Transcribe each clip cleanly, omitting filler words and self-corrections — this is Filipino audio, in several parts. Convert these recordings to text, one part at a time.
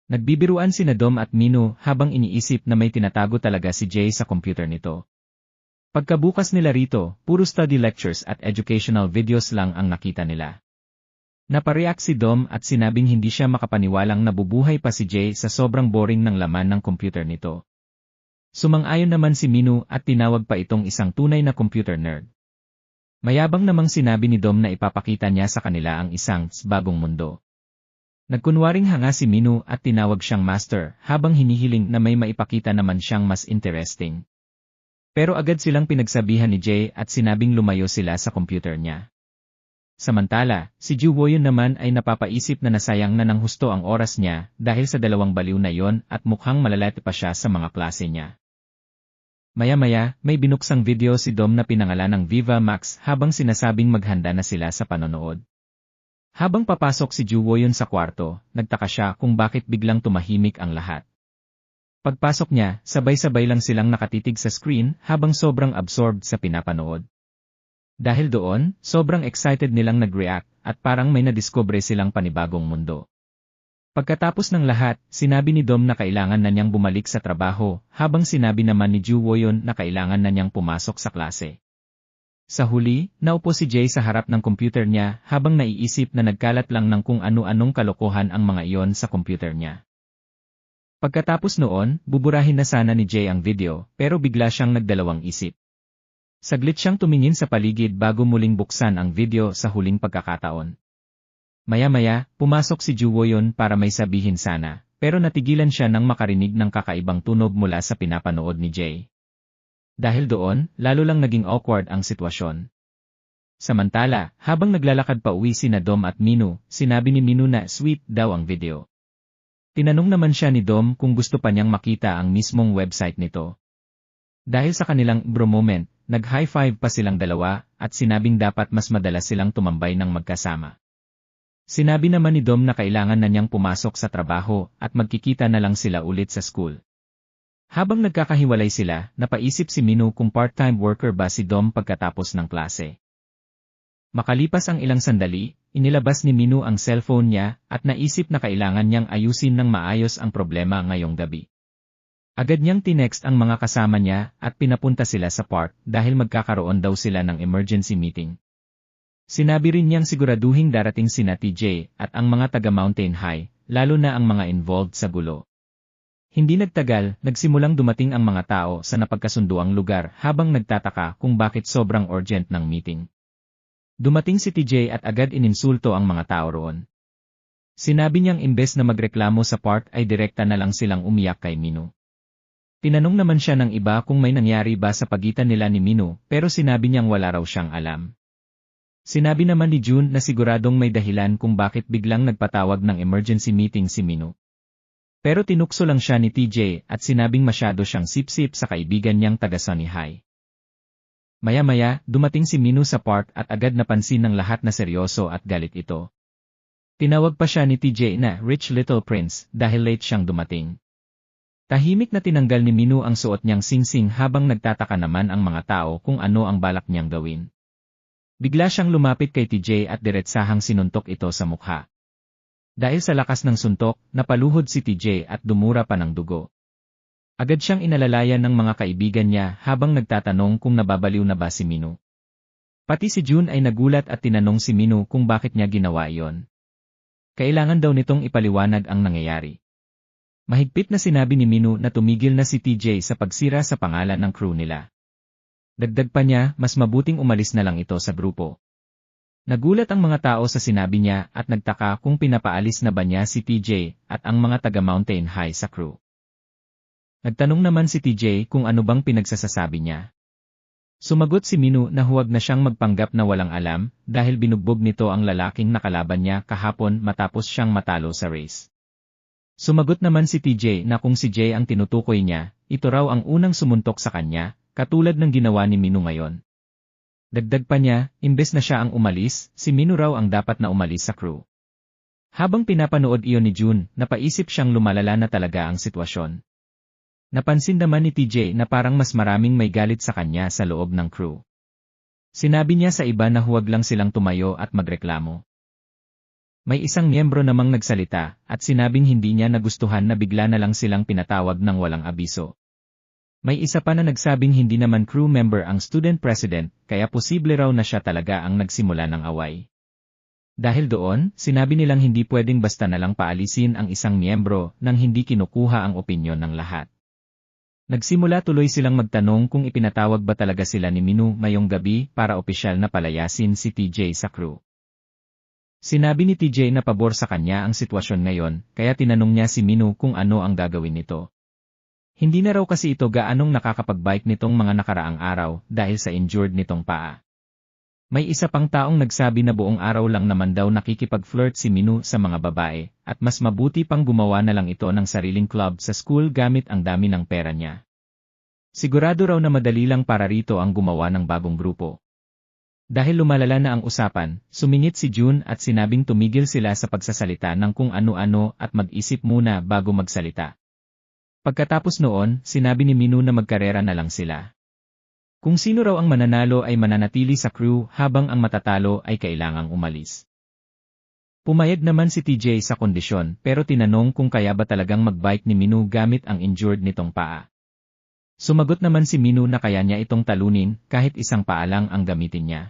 Nagbibiruan sina Dom at Minu habang iniisip na may tinatago talaga si Jay sa computer nito. Pagkabukas nila rito, puro study lectures at educational videos lang ang nakita nila. Napareact si Dom at sinabing hindi siya makapaniwalang nabubuhay pa si Jay sa sobrang boring ng laman ng computer nito. Sumang-ayon naman si Minu at tinawag pa itong isang tunay na computer nerd. Mayabang namang sinabi ni Dom na ipapakita niya sa kanila ang isang bagong mundo. Nagkunwaring hanga si Minu at tinawag siyang master habang hinihiling na may maipakita naman siyang mas interesting. Pero agad silang pinagsabihan ni Jay at sinabing lumayo sila sa computer niya. Samantala, si Ju Woyun naman ay napapaisip na nasayang na ng husto ang oras niya dahil sa dalawang baliw na yon at mukhang malalati pa siya sa mga klase niya. Maya-maya, may binuksang video si Dom na pinangalan ng Viva Max habang sinasabing maghanda na sila sa panonood. Habang papasok si Ju Woyun sa kwarto, nagtaka siya kung bakit biglang tumahimik ang lahat. Pagpasok niya, sabay-sabay lang silang nakatitig sa screen habang sobrang absorbed sa pinapanood. Dahil doon, sobrang excited nilang nag-react at parang may nadiskubre silang panibagong mundo. Pagkatapos ng lahat, sinabi ni Dom na kailangan na niyang bumalik sa trabaho habang sinabi naman ni Ju Woyun na kailangan na niyang pumasok sa klase. Sa huli, naupo si Jay sa harap ng computer niya habang naiisip na nagkalat lang ng kung ano-anong kalokohan ang mga iyon sa computer niya. Pagkatapos noon, buburahin na sana ni Jay ang video pero bigla siyang nagdalawang isip. Saglit siyang tumingin sa paligid bago muling buksan ang video sa huling pagkakataon. Maya-maya, pumasok si Ju Woyun para may sabihin sana, pero natigilan siya nang makarinig ng kakaibang tunog mula sa pinapanood ni Jay. Dahil doon, lalo lang naging awkward ang sitwasyon. Samantala, habang naglalakad pa uwi sina Dom at Minu, sinabi ni Minu na sweet daw ang video. Tinanong naman siya ni Dom kung gusto pa niyang makita ang mismong website nito. Dahil sa kanilang bro moment, nag-high five pa silang dalawa at sinabing dapat mas madalas silang tumambay ng magkasama. Sinabi naman ni Dom na kailangan na niyang pumasok sa trabaho at magkikita na lang sila ulit sa school. Habang nagkakahiwalay sila, napaisip si Minu kung part-time worker ba si Dom pagkatapos ng klase. Makalipas ang ilang sandali, inilabas ni Minu ang cellphone niya at naisip na kailangan niyang ayusin ng maayos ang problema ngayong gabi. Agad niyang tinext ang mga kasama niya at pinapunta sila sa park dahil magkakaroon daw sila ng emergency meeting. Sinabi rin niyang siguraduhing darating sina TJ at ang mga taga Mountain High, lalo na ang mga involved sa gulo. Hindi nagtagal, nagsimulang dumating ang mga tao sa napagkasunduang lugar habang nagtataka kung bakit sobrang urgent ng meeting. Dumating si TJ at agad ininsulto ang mga tao roon. Sinabi niyang imbes na magreklamo sa park ay direkta na lang silang umiyak kay Minu. Tinanong naman siya ng iba kung may nangyari ba sa pagitan nila ni Minu pero sinabi niyang wala raw siyang alam. Sinabi naman ni June na siguradong may dahilan kung bakit biglang nagpatawag ng emergency meeting si Minu. Pero tinukso lang siya ni TJ at sinabing masyado siyang sip-sip sa kaibigan niyang taga Sunny High. Maya-maya, dumating si Minu sa park at agad napansin ng lahat na seryoso at galit ito. Tinawag pa siya ni TJ na Rich Little Prince dahil late siyang dumating. Tahimik na tinanggal ni Minu ang suot niyang singsing habang nagtataka naman ang mga tao kung ano ang balak niyang gawin. Bigla siyang lumapit kay TJ at diretsahang sinuntok ito sa mukha. Dahil sa lakas ng suntok, napaluhod si TJ at dumura pa ng dugo. Agad siyang inalalayan ng mga kaibigan niya habang nagtatanong kung nababaliw na ba si Minu. Pati si June ay nagulat at tinanong si Minu kung bakit niya ginawa iyon. Kailangan daw nitong ipaliwanag ang nangyayari. Mahigpit na sinabi ni Minu na tumigil na si TJ sa pagsira sa pangalan ng crew nila. Dagdag pa niya, mas mabuting umalis na lang ito sa grupo. Nagulat ang mga tao sa sinabi niya at nagtaka kung pinapaalis na ba niya si TJ at ang mga taga Mountain High sa crew. Nagtanong naman si TJ kung ano bang pinagsasasabi niya. Sumagot si Minu na huwag na siyang magpanggap na walang alam dahil binugbog nito ang lalaking nakalaban niya kahapon matapos siyang matalo sa race. Sumagot naman si TJ na kung si Jay ang tinutukoy niya, ito raw ang unang sumuntok sa kanya, katulad ng ginawa ni Minu ngayon. Dagdag pa niya, imbes na siya ang umalis, si Minu raw ang dapat na umalis sa crew. Habang pinapanood iyon ni June, napaisip siyang lumalala na talaga ang sitwasyon. Napansin naman ni TJ na parang mas maraming may galit sa kanya sa loob ng crew. Sinabi niya sa iba na huwag lang silang tumayo at magreklamo. May isang miyembro namang nagsalita at sinabing hindi niya nagustuhan na bigla na lang silang pinatawag ng walang abiso. May isa pa na nagsabing hindi naman crew member ang student president, kaya posible raw na siya talaga ang nagsimula ng away. Dahil doon, sinabi nilang hindi pwedeng basta na lang paalisin ang isang miyembro nang hindi kinukuha ang opinyon ng lahat. Nagsimula tuloy silang magtanong kung ipinatawag ba talaga sila ni Minu ngayong gabi para opisyal na palayasin si TJ sa crew. Sinabi ni TJ na pabor sa kanya ang sitwasyon ngayon, kaya tinanong niya si Minu kung ano ang gagawin nito. Hindi na raw kasi ito gaanong nakakapag-bike nitong mga nakaraang araw dahil sa injured nitong paa. May isa pang taong nagsabi na buong araw lang naman daw nakikipag-flirt si Minu sa mga babae, at mas mabuti pang gumawa na lang ito ng sariling club sa school gamit ang dami ng pera niya. Sigurado raw na madali lang para rito ang gumawa ng bagong grupo. Dahil lumalala na ang usapan, sumingit si June at sinabing tumigil sila sa pagsasalita ng kung ano-ano at mag-isip muna bago magsalita. Pagkatapos noon, sinabi ni Minu na magkarera na lang sila. Kung sino raw ang mananalo ay mananatili sa crew habang ang matatalo ay kailangang umalis. Pumayag naman si TJ sa kondisyon pero tinanong kung kaya ba talagang mag-bike ni Minu gamit ang injured nitong paa. Sumagot naman si Minu na kaya niya itong talunin kahit isang paa lang ang gamitin niya.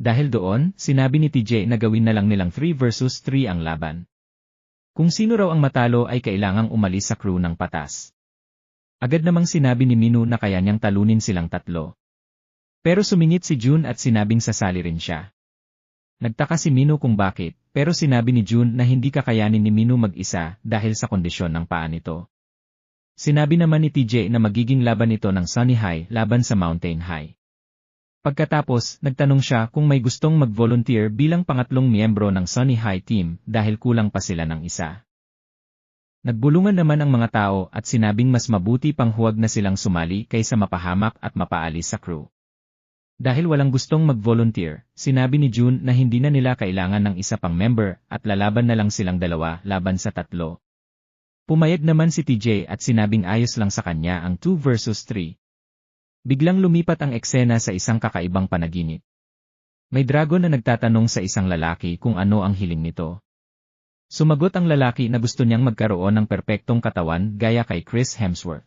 Dahil doon, sinabi ni TJ na gawin na lang nilang 3 versus 3 ang laban. Kung sino raw ang matalo ay kailangang umalis sa crew ng patas. Agad namang sinabi ni Minu na kaya niyang talunin silang tatlo. Pero sumingit si June at sinabing sasali rin siya. Nagtaka si Minu kung bakit, pero sinabi ni June na hindi kakayanin ni Minu mag-isa dahil sa kondisyon ng paa nito. Sinabi naman ni TJ na magiging laban ito ng Sunny High laban sa Mountain High. Pagkatapos, nagtanong siya kung may gustong mag-volunteer bilang pangatlong miyembro ng Sunny High team dahil kulang pa sila ng isa. Nagbulungan naman ang mga tao at sinabing mas mabuti pang huwag na silang sumali kaysa mapahamak at mapaalis sa crew. Dahil walang gustong mag-volunteer, sinabi ni June na hindi na nila kailangan ng isa pang member at lalaban na lang silang dalawa laban sa tatlo. Pumayag naman si TJ at sinabing ayos lang sa kanya ang 2 versus 3. Biglang lumipat ang eksena sa isang kakaibang panaginip. May dragon na nagtatanong sa isang lalaki kung ano ang hiling nito. Sumagot ang lalaki na gusto niyang magkaroon ng perpektong katawan gaya kay Chris Hemsworth.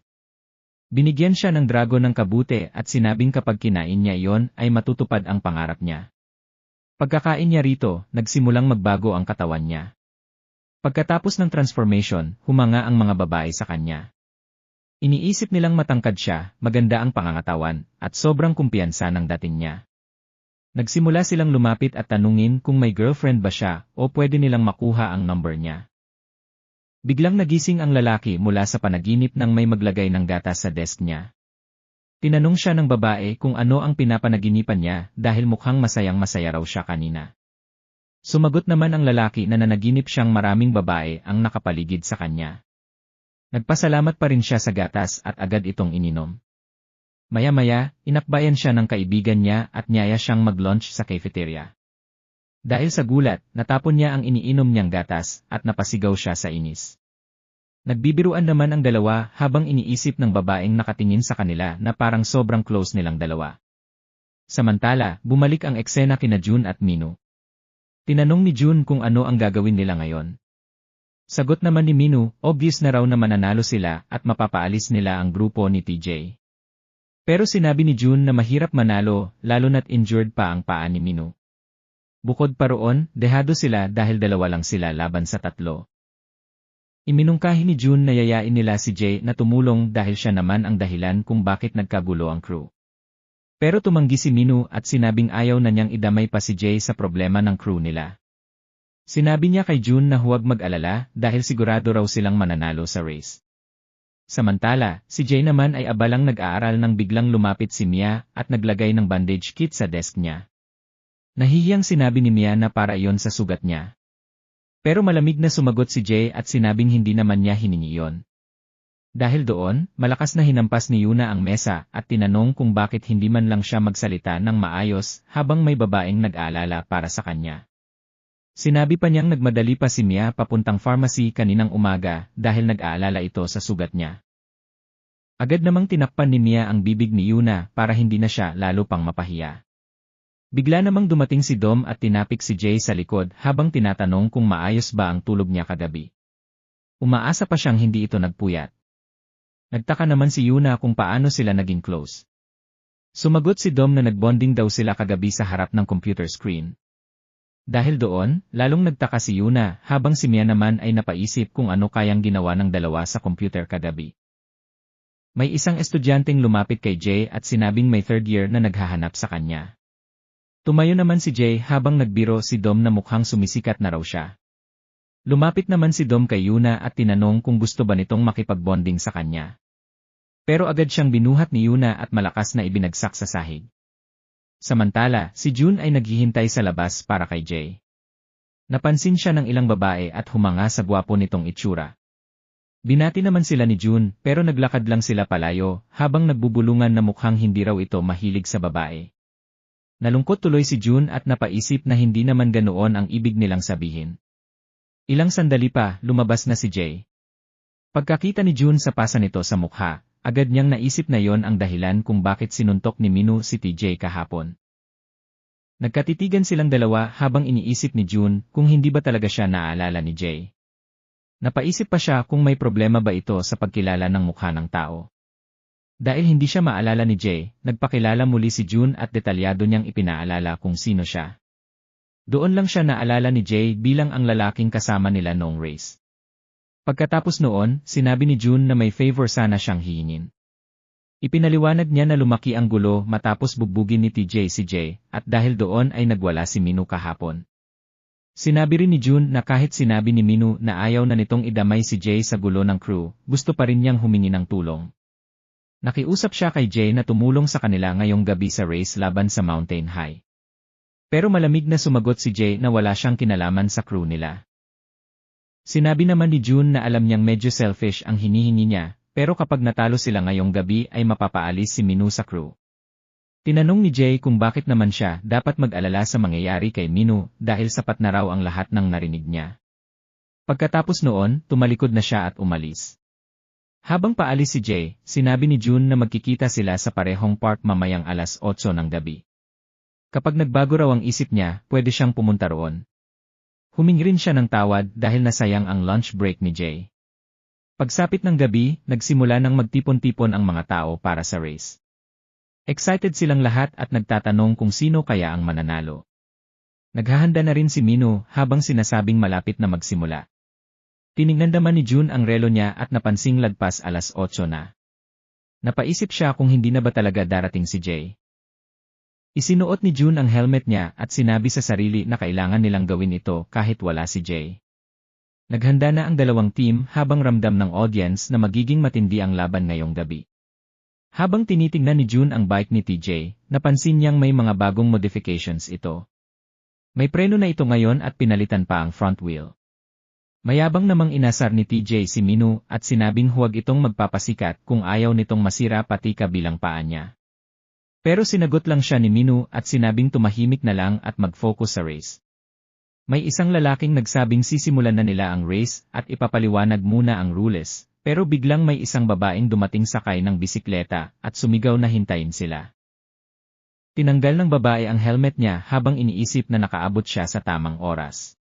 Binigyan siya ng dragon ng kabute at sinabing kapag kinain niya iyon ay matutupad ang pangarap niya. Pagkakain niya rito, nagsimulang magbago ang katawan niya. Pagkatapos ng transformation, humanga ang mga babae sa kanya. Iniisip nilang matangkad siya, maganda ang pangangatawan, at sobrang kumpiyansa ng dating niya. Nagsimula silang lumapit at tanungin kung may girlfriend ba siya o pwede nilang makuha ang number niya. Biglang nagising ang lalaki mula sa panaginip nang may maglagay ng gatas sa desk niya. Tinanong siya ng babae kung ano ang pinapanaginipan niya dahil mukhang masayang-masaya raw siya kanina. Sumagot naman ang lalaki na nanaginip siyang maraming babae ang nakapaligid sa kanya. Nagpasalamat pa rin siya sa gatas at agad itong ininom. Maya-maya, inakbayan siya ng kaibigan niya at niyaya siyang mag-lunch sa cafeteria. Dahil sa gulat, natapon niya ang iniinom niyang gatas at napasigaw siya sa inis. Nagbibiruan naman ang dalawa habang iniisip ng babaeng nakatingin sa kanila na parang sobrang close nilang dalawa. Samantala, bumalik ang eksena kina June at Minu. Tinanong ni June kung ano ang gagawin nila ngayon. Sagot naman ni Minu, obvious na raw na mananalo sila at mapapaalis nila ang grupo ni TJ. Pero sinabi ni June na mahirap manalo, lalo na't injured pa ang paa ni Minu. Bukod pa roon, dehado sila dahil dalawa lang sila laban sa tatlo. Iminungkahi ni June na yayain nila si Jay na tumulong dahil siya naman ang dahilan kung bakit nagkagulo ang crew. Pero tumanggi si Minu at sinabing ayaw na niyang idamay pa si Jay sa problema ng crew nila. Sinabi niya kay June na huwag mag-alala dahil sigurado raw silang mananalo sa race. Samantala, si Jay naman ay abalang nag-aaral nang biglang lumapit si Mia at naglagay ng bandage kit sa desk niya. Nahihiyang sinabi ni Mia na para iyon sa sugat niya. Pero malamig na sumagot si Jay at sinabing hindi naman niya hiningi iyon. Dahil doon, malakas na hinampas ni Yuna ang mesa at tinanong kung bakit hindi man lang siya magsalita ng maayos habang may babaeng nag-aalala para sa kanya. Sinabi pa niyang nagmadali pa si Mia papuntang pharmacy kaninang umaga dahil nag-aalala ito sa sugat niya. Agad namang tinakpan ni Mia ang bibig ni Yuna para hindi na siya lalo pang mapahiya. Bigla namang dumating si Dom at tinapik si Jay sa likod habang tinatanong kung maayos ba ang tulog niya kagabi. Umaasa pa siyang hindi ito nagpuyat. Nagtaka naman si Yuna kung paano sila naging close. Sumagot si Dom na nagbonding daw sila kagabi sa harap ng computer screen. Dahil doon, lalong nagtaka si Yuna habang si Mia naman ay napaisip kung ano kayang ginawa ng dalawa sa computer kagabi. May isang estudyanteng lumapit kay Jay at sinabing may third year na naghahanap sa kanya. Tumayo naman si Jay habang nagbiro si Dom na mukhang sumisikat na raw siya. Lumapit naman si Dom kay Yuna at tinanong kung gusto ba nitong makipagbonding sa kanya. Pero agad siyang binuhat ni Yuna at malakas na ibinagsak sa sahig. Samantala, si June ay naghihintay sa labas para kay Jay. Napansin siya ng ilang babae at humanga sa gwapo nitong itsura. Binati naman sila ni June pero naglakad lang sila palayo habang nagbubulungan na mukhang hindi raw ito mahilig sa babae. Nalungkot tuloy si June at napaisip na hindi naman ganoon ang ibig nilang sabihin. Ilang sandali pa, lumabas na si Jay. Pagkakita ni June sa pasa nito sa mukha, agad niyang naisip na yon ang dahilan kung bakit sinuntok ni Minu si TJ kahapon. Nagkatitigan silang dalawa habang iniisip ni June kung hindi ba talaga siya naaalala ni Jay. Napaisip pa siya kung may problema ba ito sa pagkilala ng mukha ng tao. Dahil hindi siya maalala ni Jay, nagpakilala muli si June at detalyado niyang ipinaalala kung sino siya. Doon lang siya naalala ni Jay bilang ang lalaking kasama nila noong race. Pagkatapos noon, sinabi ni June na may favor sana siyang hihingin. Ipinaliwanag niya na lumaki ang gulo matapos bugbugin ni TJ si Jay, at dahil doon ay nagwala si Minu kahapon. Sinabi rin ni June na kahit sinabi ni Minu na ayaw na nitong idamay si Jay sa gulo ng crew, gusto pa rin niyang humingi ng tulong. Nakiusap siya kay Jay na tumulong sa kanila ngayong gabi sa race laban sa Mountain High. Pero malamig na sumagot si Jay na wala siyang kinalaman sa crew nila. Sinabi naman ni June na alam niyang medyo selfish ang hinihingi niya, pero kapag natalo sila ngayong gabi ay mapapaalis si Minu sa crew. Tinanong ni Jay kung bakit naman siya dapat mag-alala sa mangyayari kay Minu dahil sapat na raw ang lahat ng narinig niya. Pagkatapos noon, tumalikod na siya at umalis. Habang paalis si Jay, sinabi ni June na magkikita sila sa parehong park mamayang alas 8 ng gabi. Kapag nagbago raw ang isip niya, pwede siyang pumunta roon. Humingi rin siya ng tawad dahil nasayang ang lunch break ni Jay. Pagsapit ng gabi, nagsimula ng magtipon-tipon ang mga tao para sa race. Excited silang lahat at nagtatanong kung sino kaya ang mananalo. Naghahanda na rin si Minu habang sinasabing malapit na magsimula. Tinignan naman ni June ang relo niya at napansing lagpas alas 8 na. Napaisip siya kung hindi na ba talaga darating si Jay. Isinuot ni June ang helmet niya at sinabi sa sarili na kailangan nilang gawin ito kahit wala si Jay. Naghanda na ang dalawang team habang ramdam ng audience na magiging matindi ang laban ngayong gabi. Habang tinitingnan ni June ang bike ni TJ, napansin niyang may mga bagong modifications ito. May preno na ito ngayon at pinalitan pa ang front wheel. Mayabang namang inasar ni TJ si Minu at sinabing huwag itong magpapasikat kung ayaw nitong masira pati kabilang paa niya. Pero sinagot lang siya ni Minu at sinabing tumahimik na lang at mag-focus sa race. May isang lalaking nagsabing sisimulan na nila ang race at ipapaliwanag muna ang rules, pero biglang may isang babaeng dumating sakay ng bisikleta at sumigaw na hintayin sila. Tinanggal ng babae ang helmet niya habang iniisip na nakaabot siya sa tamang oras.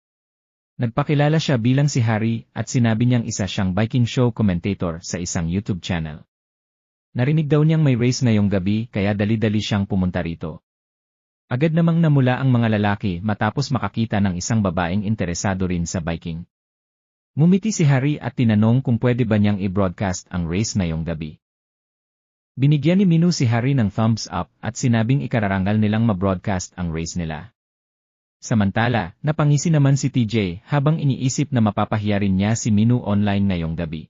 Nagpakilala siya bilang si Harry at sinabi niyang isa siyang biking show commentator sa isang YouTube channel. Narinig daw niyang may race ngayong gabi kaya dali-dali siyang pumunta rito. Agad namang namula ang mga lalaki matapos makakita ng isang babaeng interesado rin sa biking. Ngumiti si Harry at tinanong kung pwede ba niyang i-broadcast ang race ngayong gabi. Binigyan ni Minu si Harry ng thumbs up at sinabing ikararangal nilang ma-broadcast ang race nila. Samantala, napangisi naman si TJ habang iniisip na mapapahiya rin niya si Minu online ngayong gabi.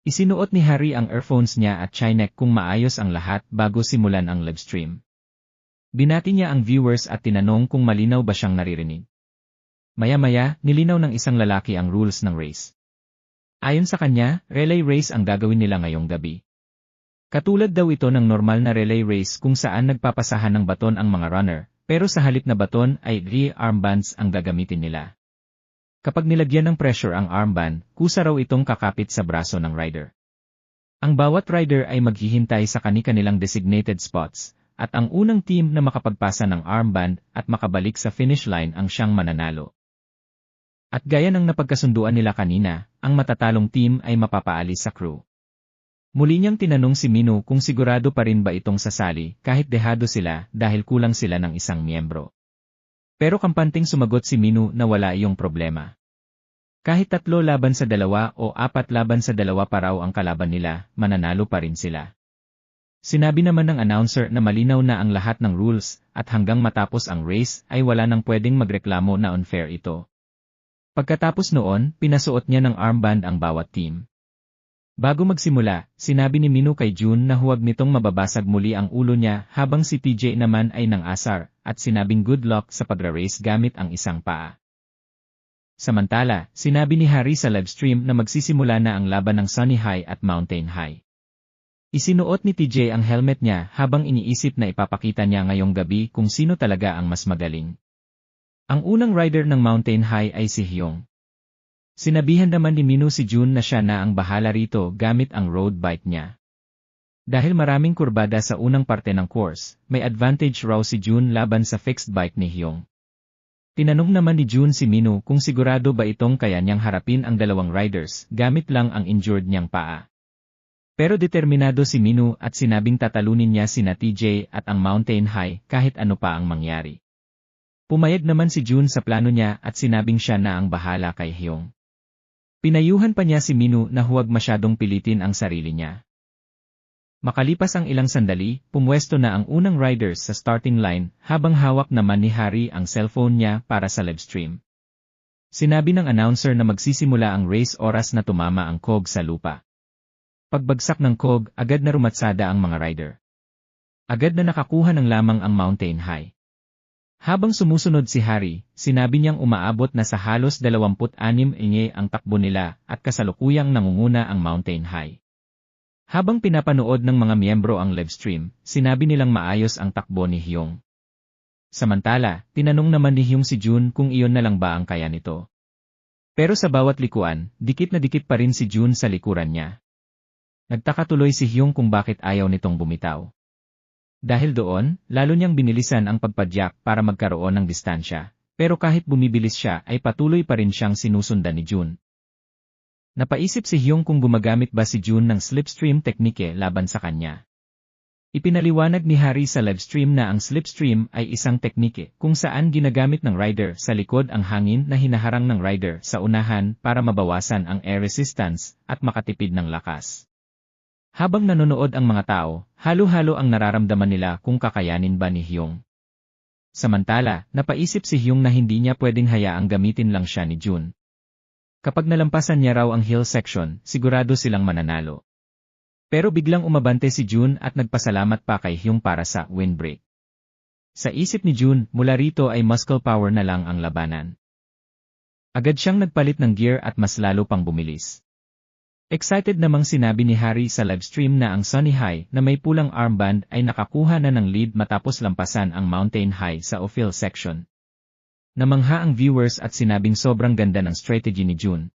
Isinuot ni Harry ang earphones niya at chinek kung maayos ang lahat bago simulan ang livestream. Binati niya ang viewers at tinanong kung malinaw ba siyang naririnig. Maya-maya, nilinaw ng isang lalaki ang rules ng race. Ayon sa kanya, relay race ang gagawin nila ngayong gabi. Katulad daw ito ng normal na relay race kung saan nagpapasahan ng baton ang mga runner, pero sa halip na baton ay rear armbands ang gagamitin nila. Kapag nilagyan ng pressure ang armband, kusa raw itong kakapit sa braso ng rider. Ang bawat rider ay maghihintay sa kani-kanilang designated spots, at ang unang team na makapagpasa ng armband at makabalik sa finish line ang siyang mananalo. At gaya ng napagkasunduan nila kanina, ang matatalong team ay mapapaalis sa crew. Muli niyang tinanong si Minu kung sigurado pa rin ba itong sasali kahit dehado sila dahil kulang sila ng isang miyembro. Pero kampanting sumagot si Minu na wala iyong problema. Kahit 3 laban sa 2 o 4 laban sa 2 pa raw ang kalaban nila, mananalo pa rin sila. Sinabi naman ng announcer na malinaw na ang lahat ng rules at hanggang matapos ang race ay wala nang pwedeng magreklamo na unfair ito. Pagkatapos noon, pinasuot niya ng armband ang bawat team. Bago magsimula, sinabi ni Minu kay June na huwag nitong mababasag muli ang ulo niya habang si TJ naman ay nang-asar at sinabing good luck sa pagra-race gamit ang isang paa. Samantala, sinabi ni Harry sa livestream na magsisimula na ang laban ng Sunny High at Mountain High. Isinuot ni TJ ang helmet niya habang iniisip na ipapakita niya ngayong gabi kung sino talaga ang mas magaling. Ang unang rider ng Mountain High ay si Hyung. Sinabihan naman ni Minu si June na siya na ang bahala rito gamit ang road bike niya. Dahil maraming kurbada sa unang parte ng course, may advantage raw si June laban sa fixed bike ni Hyung. Tinanong naman ni June si Minu kung sigurado ba itong kaya niyang harapin ang dalawang riders gamit lang ang injured niyang paa. Pero determinado si Minu at sinabing tatalunin niya sina TJ at ang Mountain High kahit ano pa ang mangyari. Pumayag naman si June sa plano niya at sinabing siya na ang bahala kay Hyung. Pinayuhan pa niya si Minu na huwag masyadong pilitin ang sarili niya. Makalipas ang ilang sandali, pumwesto na ang unang riders sa starting line habang hawak naman ni Harry ang cellphone niya para sa livestream. Sinabi ng announcer na magsisimula ang race oras na tumama ang cog sa lupa. Pagbagsak ng cog, agad na rumatsada ang mga rider. Agad na nakakuha ng lamang ang Mountain High. Habang sumusunod si Harry, sinabi niyang umaabot na sa halos 26 ang takbo nila at kasalukuyang nangunguna ang Mountain High. Habang pinapanood ng mga miyembro ang livestream, sinabi nilang maayos ang takbo ni Hyung. Samantala, tinanong naman ni Hyung si June kung iyon na lang ba ang kaya nito. Pero sa bawat likuan, dikit na dikit pa rin si June sa likuran niya. Nagtaka tuloy si Hyung kung bakit ayaw nitong bumitaw. Dahil doon, lalo niyang binilisan ang pagpadyak para magkaroon ng distansya, pero kahit bumibilis siya ay patuloy pa rin siyang sinusundan ni June. Napaisip si Hyung kung gumagamit ba si June ng slipstream teknike laban sa kanya. Ipinaliwanag ni Harry sa livestream na ang slipstream ay isang teknike kung saan ginagamit ng rider sa likod ang hangin na hinaharang ng rider sa unahan para mabawasan ang air resistance at makatipid ng lakas. Habang nanonood ang mga tao, halo-halo ang nararamdaman nila kung kakayanin ba ni Hyung. Samantala, napaisip si Hyung na hindi niya pwedeng hayaang gamitin lang siya ni June. Kapag nalampasan niya raw ang hill section, sigurado silang mananalo. Pero biglang umabante si June at nagpasalamat pa kay Hyung para sa windbreak. Sa isip ni June, mula rito ay muscle power na lang ang labanan. Agad siyang nagpalit ng gear at mas lalo pang bumilis. Excited namang sinabi ni Harry sa livestream na ang Sunny High na may pulang armband ay nakakuha na ng lead matapos lampasan ang Mountain High sa off-hill section. Namangha ang viewers at sinabing sobrang ganda ng strategy ni June.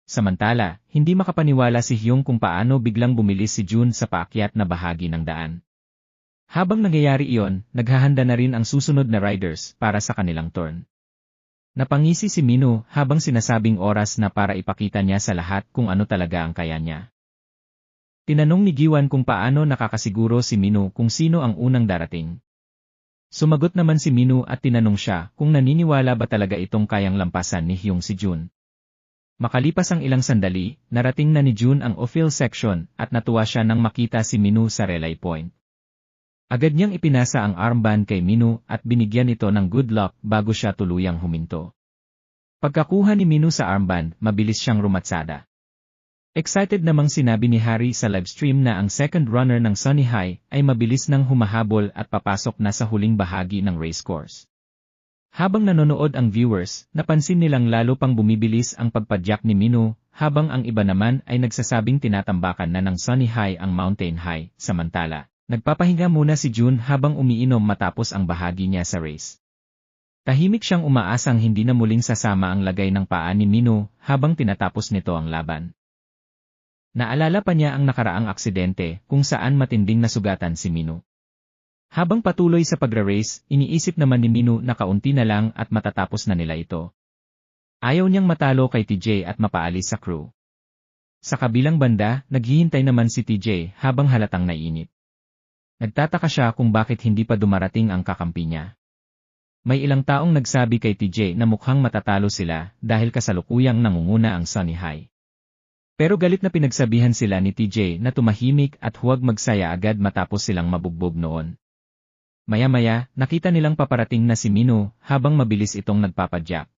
Samantala, hindi makapaniwala si Hyung kung paano biglang bumilis si June sa paakyat na bahagi ng daan. Habang nangyayari iyon, naghahanda na rin ang susunod na riders para sa kanilang turn. Napangisi si Minu habang sinasabing oras na para ipakita niya sa lahat kung ano talaga ang kaya niya. Tinanong ni Giwan kung paano nakakasiguro si Minu kung sino ang unang darating. Sumagot naman si Minu at tinanong siya kung naniniwala ba talaga itong kayang lampasan ni Hyung si June. Makalipas ang ilang sandali, narating na ni June ang off-hill section at natuwa siya nang makita si Minu sa relay point. Agad niyang ipinasa ang armband kay Minu at binigyan ito ng good luck bago siya tuluyang huminto. Pagkakuha ni Minu sa armband, mabilis siyang rumatsada. Excited namang sinabi ni Harry sa livestream na ang second runner ng Sunny High ay mabilis nang humahabol at papasok na sa huling bahagi ng race course. Habang nanonood ang viewers, napansin nilang lalo pang bumibilis ang pagpadyak ni Minu, habang ang iba naman ay nagsasabing tinatambakan na ng Sunny High ang Mountain High. Samantala, nagpapahinga muna si June habang umiinom matapos ang bahagi niya sa race. Tahimik siyang umaasang hindi na muling sasama ang lagay ng paa ni Minu habang tinatapos nito ang laban. Naalala pa niya ang nakaraang aksidente kung saan matinding nasugatan si Minu. Habang patuloy sa pagra-race, iniisip naman ni Minu na kaunti na lang at matatapos na nila ito. Ayaw niyang matalo kay TJ at mapaalis sa crew. Sa kabilang banda, naghihintay naman si TJ habang halatang naiinip. Nagtataka siya kung bakit hindi pa dumarating ang kakampi niya. May ilang taong nagsabi kay TJ na mukhang matatalo sila dahil kasalukuyang nangunguna ang Sunny High. Pero galit na pinagsabihan sila ni TJ na tumahimik at huwag magsaya agad matapos silang mabugbog noon. Maya-maya, nakita nilang paparating na si Minu habang mabilis itong nagpapadyak.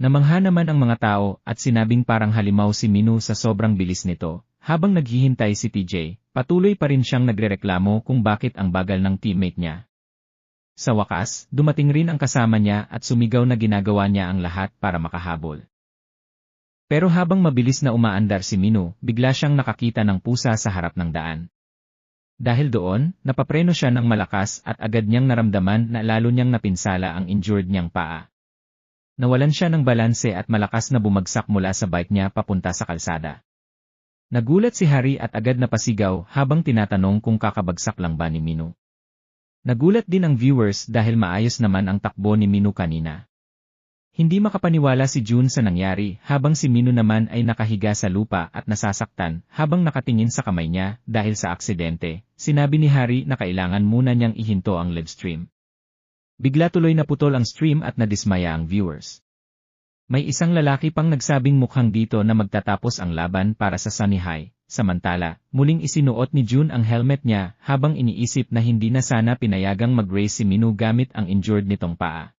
Namangha naman ang mga tao at sinabing parang halimaw si Minu sa sobrang bilis nito. Habang naghihintay si TJ, patuloy pa rin siyang nagrereklamo kung bakit ang bagal ng teammate niya. Sa wakas, dumating rin ang kasama niya at sumigaw na ginagawa niya ang lahat para makahabol. Pero habang mabilis na umaandar si Minu, bigla siyang nakakita ng pusa sa harap ng daan. Dahil doon, napapreno siya ng malakas at agad niyang naramdaman na lalo niyang napinsala ang injured niyang paa. Nawalan siya ng balanse at malakas na bumagsak mula sa bike niya papunta sa kalsada. Nagulat si Harry at agad napasigaw habang tinatanong kung kakabagsak lang ba ni Minu. Nagulat din ang viewers dahil maayos naman ang takbo ni Minu kanina. Hindi makapaniwala si June sa nangyari habang si Minu naman ay nakahiga sa lupa at nasasaktan habang nakatingin sa kamay niya dahil sa aksidente. Sinabi ni Harry na kailangan muna niyang ihinto ang live stream. Bigla tuloy naputol ang stream at nadismaya ang viewers. May isang lalaki pang nagsabing mukhang dito na magtatapos ang laban para sa Sunny High. Samantala, muling isinuot ni June ang helmet niya habang iniisip na hindi na sana pinayagang mag-race si Minu gamit ang injured nitong paa.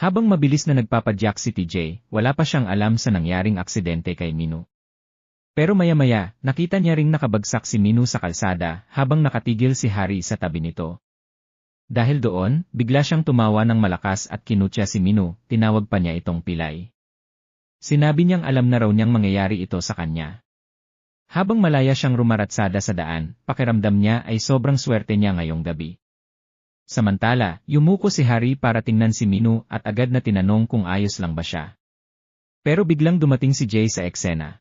Habang mabilis na nagpapadyak si TJ, wala pa siyang alam sa nangyaring aksidente kay Minu. Pero maya-maya, nakita niya ring nakabagsak si Minu sa kalsada habang nakatigil si Harry sa tabi nito. Dahil doon, bigla siyang tumawa ng malakas at kinutya si Minu, tinawag pa niya itong pilay. Sinabi niyang alam na raw niyang mangyayari ito sa kanya. Habang malaya siyang rumaratsada sa daan, pakiramdam niya ay sobrang swerte niya ngayong gabi. Samantala, yumuko si Harry para tingnan si Minu at agad na tinanong kung ayos lang ba siya. Pero biglang dumating si Jay sa eksena.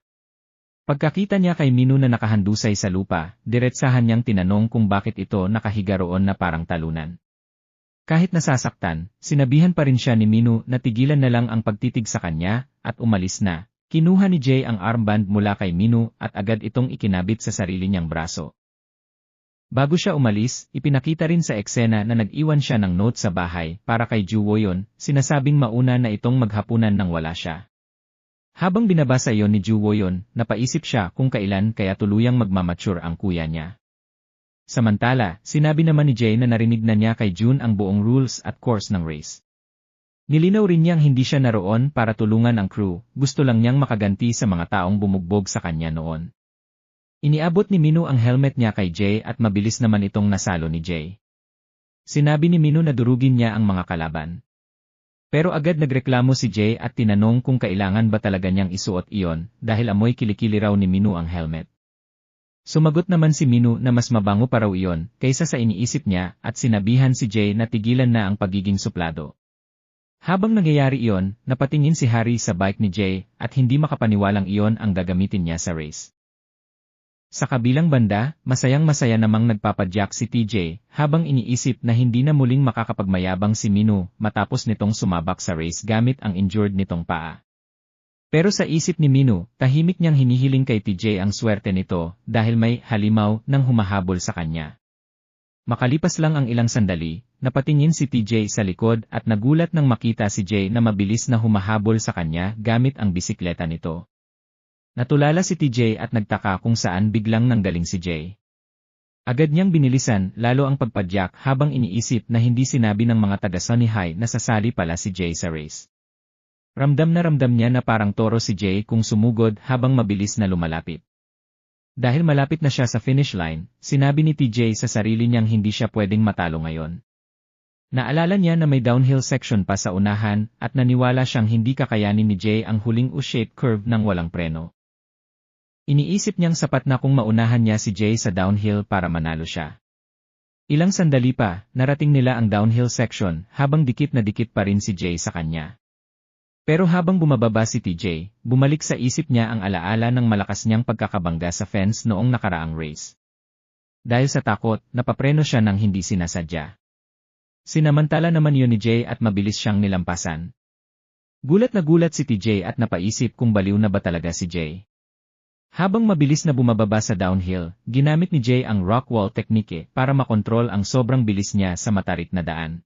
Pagkakita niya kay Minu na nakahandusay sa lupa, diretsahan niyang tinanong kung bakit ito nakahiga roon na parang talunan. Kahit nasasaktan, sinabihan pa rin siya ni Minu na tigilan na lang ang pagtitig sa kanya at umalis na. Kinuha ni Jay ang armband mula kay Minu at agad itong ikinabit sa sarili niyang braso. Bago siya umalis, ipinakita rin sa eksena na nag-iwan siya ng note sa bahay para kay Ju Woyon, sinasabing mauna na itong maghapunan nang wala siya. Habang binabasa yon ni Ju Woyon, napaisip siya kung kailan kaya tuluyang magmamature ang kuya niya. Samantala, sinabi naman ni Jay na narinig na niya kay June ang buong rules at course ng race. Nilinaw rin niyang hindi siya naroon para tulungan ang crew, gusto lang niyang makaganti sa mga taong bumugbog sa kanya noon. Iniabot ni Minu ang helmet niya kay Jay at mabilis naman itong nasalo ni Jay. Sinabi ni Minu na durugin niya ang mga kalaban. Pero agad nagreklamo si Jay at tinanong kung kailangan ba talaga niyang isuot iyon dahil amoy kilikili raw ni Minu ang helmet. Sumagot naman si Minu na mas mabango pa raw iyon kaysa sa iniisip niya at sinabihan si Jay na tigilan na ang pagiging suplado. Habang nangyayari iyon, napatingin si Harry sa bike ni Jay at hindi makapaniwalang iyon ang gagamitin niya sa race. Sa kabilang banda, masayang-masaya namang nagpapadyak si TJ habang iniisip na hindi na muling makakapagmayabang si Minu matapos nitong sumabak sa race gamit ang injured nitong paa. Pero sa isip ni Minu, tahimik niyang hinihiling kay TJ ang swerte nito dahil may halimaw nang humahabol sa kanya. Makalipas lang ang ilang sandali, napatingin si TJ sa likod at nagulat nang makita si Jay na mabilis na humahabol sa kanya gamit ang bisikleta nito. Natulala si TJ at nagtaka kung saan biglang nanggaling si Jay. Agad niyang binilisan lalo ang pagpadyak habang iniisip na hindi sinabi ng mga taga Sunny High na sasali pala si Jay sa race. Ramdam niya na parang toro si Jay kung sumugod habang mabilis na lumalapit. Dahil malapit na siya sa finish line, sinabi ni TJ sa sarili niyang hindi siya pwedeng matalo ngayon. Naalala niya na may downhill section pa sa unahan at naniwala siyang hindi kakayanin ni Jay ang huling U-shaped curve ng walang preno. Iniisip niyang sapat na kung maunahan niya si Jay sa downhill para manalo siya. Ilang sandali pa, narating nila ang downhill section habang dikit na dikit pa rin si Jay sa kanya. Pero habang bumababa si TJ, bumalik sa isip niya ang alaala ng malakas niyang pagkakabangga sa fence noong nakaraang race. Dahil sa takot, napapreno siya nang hindi sinasadya. Sinamantala naman yun ni Jay at mabilis siyang nilampasan. Gulat na gulat si TJ at napaisip kung baliw na ba talaga si Jay. Habang mabilis na bumababa sa downhill, ginamit ni Jay ang rock wall technique para makontrol ang sobrang bilis niya sa matarik na daan.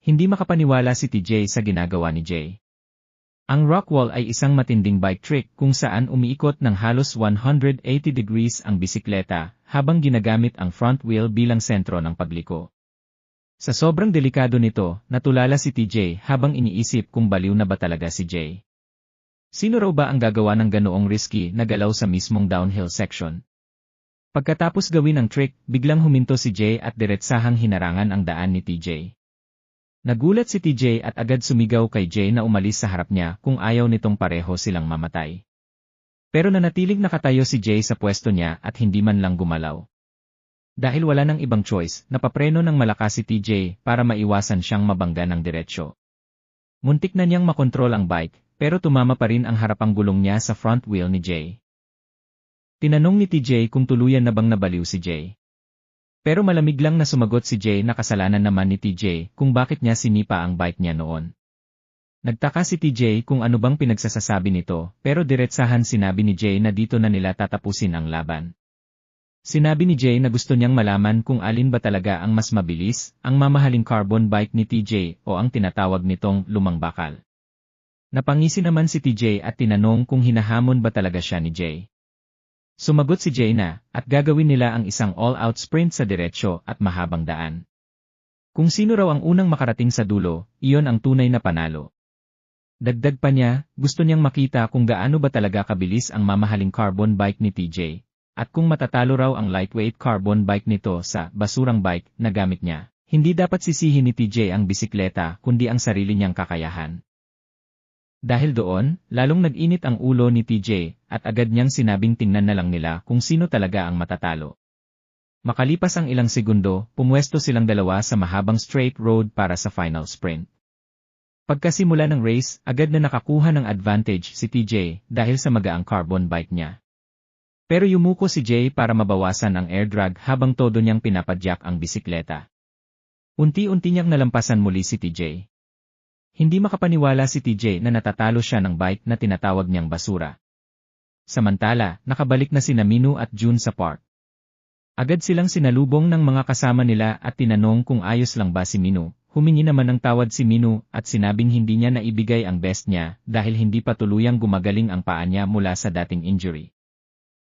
Hindi makapaniwala si TJ sa ginagawa ni Jay. Ang rock wall ay isang matinding bike trick kung saan umiikot ng halos 180 degrees ang bisikleta habang ginagamit ang front wheel bilang sentro ng pagliko. Sa sobrang delikado nito, natulala si TJ habang iniisip kung baliw na ba talaga si Jay. Sino raw ba ang gagawa ng ganoong risky na galaw sa mismong downhill section? Pagkatapos gawin ang trick, biglang huminto si Jay at diretsahang hinarangan ang daan ni TJ. Nagulat si TJ at agad sumigaw kay Jay na umalis sa harap niya kung ayaw nitong pareho silang mamatay. Pero nanatiling nakatayo si Jay sa pwesto niya at hindi man lang gumalaw. Dahil wala nang ibang choice, napapreno ng malakas si TJ para maiwasan siyang mabangga ng diretsyo. Muntik na niyang makontrol ang bike, pero tumama pa rin ang harapang gulong niya sa front wheel ni Jay. Tinanong ni TJ kung tuluyan na bang nabaliw si Jay. Pero malamig lang na sumagot si Jay na kasalanan naman ni TJ kung bakit niya sinipa ang bike niya noon. Nagtaka si TJ kung ano bang pinagsasasabi nito, pero diretsahan sinabi ni Jay na dito na nila tatapusin ang laban. Sinabi ni Jay na gusto niyang malaman kung alin ba talaga ang mas mabilis, ang mamahaling carbon bike ni TJ o ang tinatawag nitong lumang bakal. Napangisi naman si TJ at tinanong kung hinahamon ba talaga siya ni Jay. Sumagot si Jay na, at gagawin nila ang isang all-out sprint sa diretsyo at mahabang daan. Kung sino raw ang unang makarating sa dulo, iyon ang tunay na panalo. Dagdag pa niya, gusto niyang makita kung gaano ba talaga kabilis ang mamahaling carbon bike ni TJ, at kung matatalo raw ang lightweight carbon bike nito sa basurang bike na gamit niya. Hindi dapat sisihin ni TJ ang bisikleta kundi ang sarili niyang kakayahan. Dahil doon, lalong nag-init ang ulo ni TJ, at agad niyang sinabing tingnan na lang nila kung sino talaga ang matatalo. Makalipas ang ilang segundo, pumwesto silang dalawa sa mahabang straight road para sa final sprint. Pagkasimula ng race, agad na nakakuha ng advantage si TJ dahil sa magaang carbon bike niya. Pero yumuko si Jay para mabawasan ang air drag habang todo niyang pinapadyak ang bisikleta. Unti-unti niyang nalampasan muli si TJ. Hindi makapaniwala si TJ na natatalo siya ng bike na tinatawag niyang basura. Samantala, nakabalik na sina Minu at June sa park. Agad silang sinalubong ng mga kasama nila at tinanong kung ayos lang ba si Minu. Humingi naman ng tawad si Minu at sinabing hindi niya naibigay ang best niya dahil hindi pa tuluyang gumagaling ang paa niya mula sa dating injury.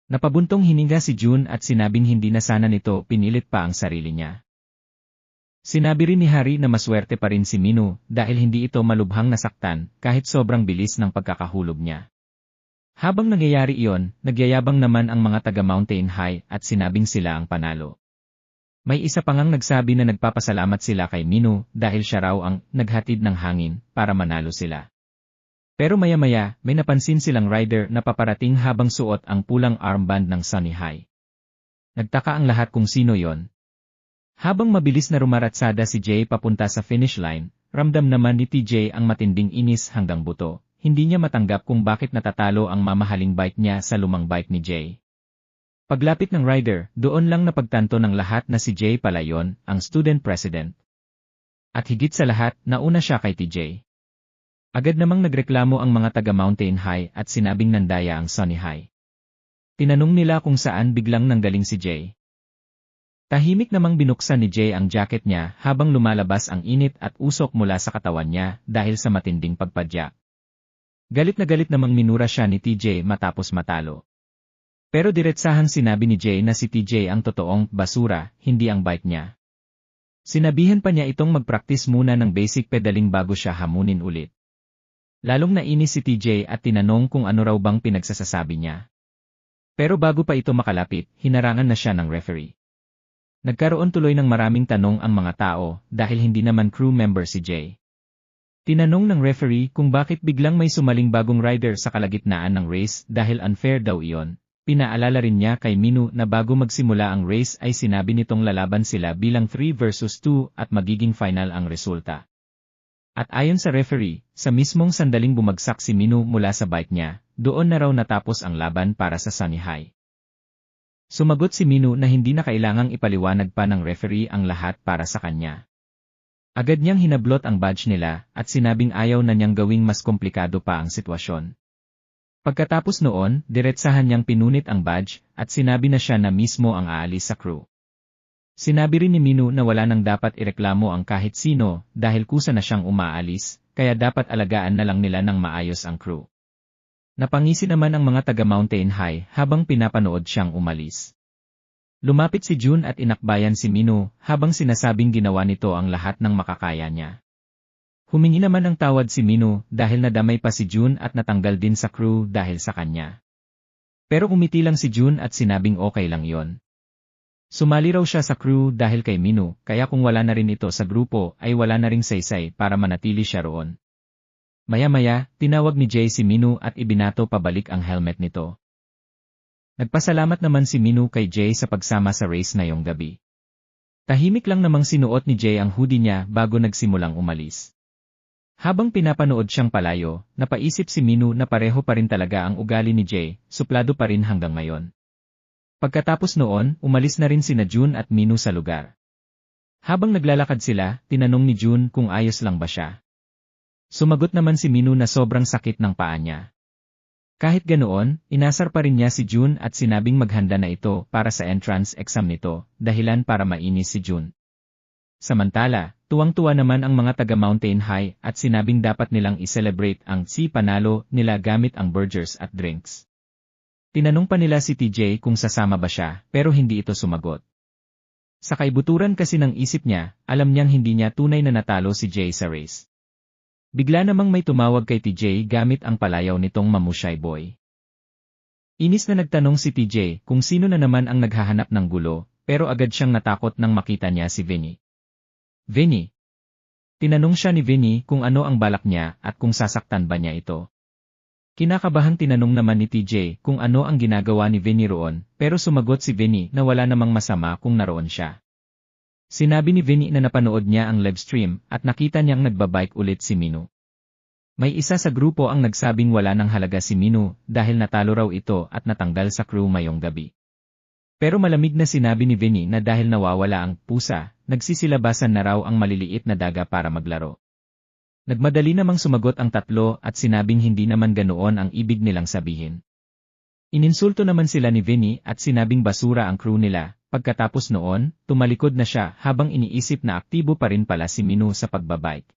Napabuntong hininga si June at sinabing hindi na sana nito pinilit pa ang sarili niya. Sinabi rin ni Harry na maswerte pa rin si Minu dahil hindi ito malubhang nasaktan kahit sobrang bilis ng pagkakahulog niya. Habang nangyayari iyon, nagyayabang naman ang mga taga Mountain High at sinabing sila ang panalo. May isa pa ngang nagsabi na nagpapasalamat sila kay Minu dahil siya raw ang naghatid ng hangin para manalo sila. Pero maya-maya, may napansin silang rider na paparating habang suot ang pulang armband ng Sunny High. Nagtaka ang lahat kung sino yon. Habang mabilis na rumaratsada si Jay papunta sa finish line, ramdam naman ni TJ ang matinding inis hanggang buto. Hindi niya matanggap kung bakit natatalo ang mamahaling bike niya sa lumang bike ni Jay. Paglapit ng rider, doon lang napagtanto ng lahat na si Jay pala yon, ang student president. At higit sa lahat, nauna siya kay TJ. Agad namang nagreklamo ang mga taga Mountain High at sinabing nandaya ang Sunny High. Tinanong nila kung saan biglang nanggaling si Jay. Tahimik namang binuksan ni Jay ang jacket niya habang lumalabas ang init at usok mula sa katawan niya dahil sa matinding pagpadyak. Galit na galit namang minura siya ni TJ matapos matalo. Pero diretsahan sinabi ni Jay na si TJ ang totoong basura, hindi ang bike niya. Sinabihan pa niya itong mag-practice muna ng basic pedaling bago siya hamunin ulit. Lalong nainis si TJ at tinanong kung ano raw bang pinagsasasabi niya. Pero bago pa ito makalapit, hinarangan na siya ng referee. Nagkaroon tuloy ng maraming tanong ang mga tao dahil hindi naman crew member si Jay. Tinanong ng referee kung bakit biglang may sumaling bagong rider sa kalagitnaan ng race dahil unfair daw iyon. Pinaalala rin niya kay Minu na bago magsimula ang race ay sinabi nitong lalaban sila bilang 3 versus 2 at magiging final ang resulta. At ayon sa referee, sa mismong sandaling bumagsak si Minu mula sa bike niya, doon na raw natapos ang laban para sa Sunny High. Sumagot si Minu na hindi na kailangang ipaliwanag pa ng referee ang lahat para sa kanya. Agad niyang hinablot ang badge nila at sinabing ayaw na niyang gawing mas komplikado pa ang sitwasyon. Pagkatapos noon, diretsahan niyang pinunit ang badge at sinabi na siya na mismo ang aalis sa crew. Sinabi rin ni Minu na wala nang dapat ireklamo ang kahit sino dahil kusa na siyang umaalis, kaya dapat alagaan na lang nila ng maayos ang crew. Napangisi naman ang mga taga Mountain High habang pinapanood siyang umalis. Lumapit si Jun at inakbayan si Minu habang sinasabing ginawa nito ang lahat ng makakaya niya. Humingi naman ng tawad si Minu dahil nadamay pa si Jun at natanggal din sa crew dahil sa kanya. Pero umiti lang si Jun at sinabing okay lang yon. Sumali raw siya sa crew dahil kay Minu, kaya kung wala na rin ito sa grupo ay wala na ring saysay para manatili siya roon. Maya-maya, tinawag ni Jay si Minu at ibinato pabalik ang helmet nito. Nagpasalamat naman si Minu kay Jay sa pagsama sa race ngayong gabi. Tahimik lang namang sinuot ni Jay ang hoodie niya bago nagsimulang umalis. Habang pinapanood siyang palayo, napaisip si Minu na pareho pa rin talaga ang ugali ni Jay, suplado pa rin hanggang ngayon. Pagkatapos noon, umalis na rin sina Jun at Minu sa lugar. Habang naglalakad sila, tinanong ni Jun kung ayos lang ba siya. Sumagot naman si Minu na sobrang sakit ng paa niya. Kahit ganoon, inasar pa rin niya si Jun at sinabing maghanda na ito para sa entrance exam nito, dahilan para mainis si Jun. Samantala, tuwang-tuwa naman ang mga taga Mountain High at sinabing dapat nilang i-celebrate ang panalo nila gamit ang burgers at drinks. Tinanong pa nila si TJ kung sasama ba siya, pero hindi ito sumagot. Sa kaibuturan kasi ng isip niya, alam niyang hindi niya tunay na natalo si Jay sa race. Bigla namang may tumawag kay TJ gamit ang palayaw nitong Mamushay Boy. Inis na nagtanong si TJ kung sino na naman ang naghahanap ng gulo, pero agad siyang natakot nang makita niya si Vinny. Vinny? Tinanong siya ni Vinny kung ano ang balak niya at kung sasaktan ba niya ito. Kinakabahang tinanong naman ni TJ kung ano ang ginagawa ni Vinny roon, pero sumagot si Vinny na wala namang masama kung naroon siya. Sinabi ni Vinny na napanood niya ang livestream at nakita niyang nagbabike ulit si Minu. May isa sa grupo ang nagsabing wala nang halaga si Minu dahil natalo raw ito at natanggal sa crew mayong gabi. Pero malamig na sinabi ni Vinny na dahil nawawala ang pusa, nagsisilabasan na raw ang maliliit na daga para maglaro. Nagmadali namang sumagot ang tatlo at sinabing hindi naman ganoon ang ibig nilang sabihin. Ininsulto naman sila ni Vinny at sinabing basura ang crew nila. Pagkatapos noon, tumalikod na siya habang iniisip na aktibo pa rin pala si Minu sa pagbabike.